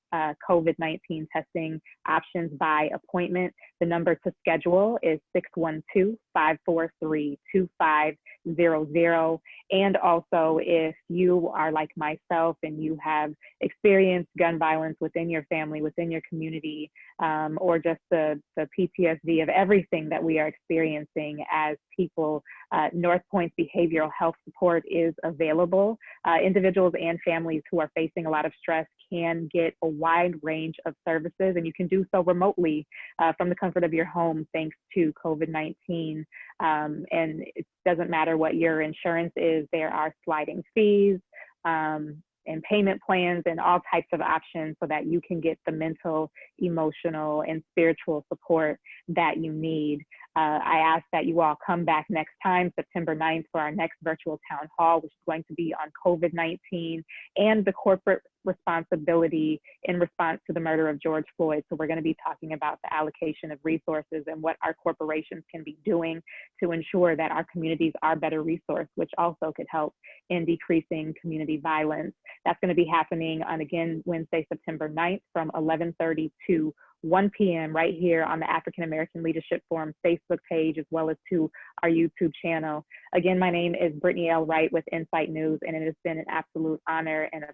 COVID-19 testing options by appointment. The number to schedule is 612-543-2500. And also, if you are like myself and you have experienced gun violence within your family, within your community, or just the PTSD of everything that we are experiencing as people, North Point's behavioral health support is available. Individuals and families who are facing a lot of stress can get a wide range of services, and you can do so remotely from the comfort of your home thanks to COVID-19. And it doesn't matter what your insurance is, there are sliding fees and payment plans and all types of options so that you can get the mental, emotional, and spiritual support that you need. I ask that you all come back next time, September 9th, for our next virtual town hall, which is going to be on COVID-19 and the corporate responsibility in response to the murder of George Floyd. So we're going to be talking about the allocation of resources and what our corporations can be doing to ensure that our communities are better resourced, which also could help in decreasing community violence. That's going to be happening on, again, Wednesday, September 9th from 11:30 to 1 p.m. right here on the African American Leadership Forum Facebook page, as well as to our YouTube channel. Again, my name is Brittany L. Wright with Insight News, and it has been an absolute honor and a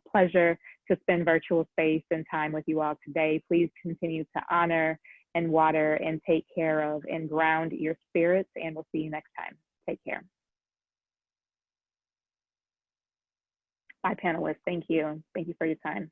pleasure to spend virtual space and time with you all today. Please continue to honor and water and take care of and ground your spirits, and we'll see you next time. Take care. Bye, panelists. Thank you. Thank you for your time.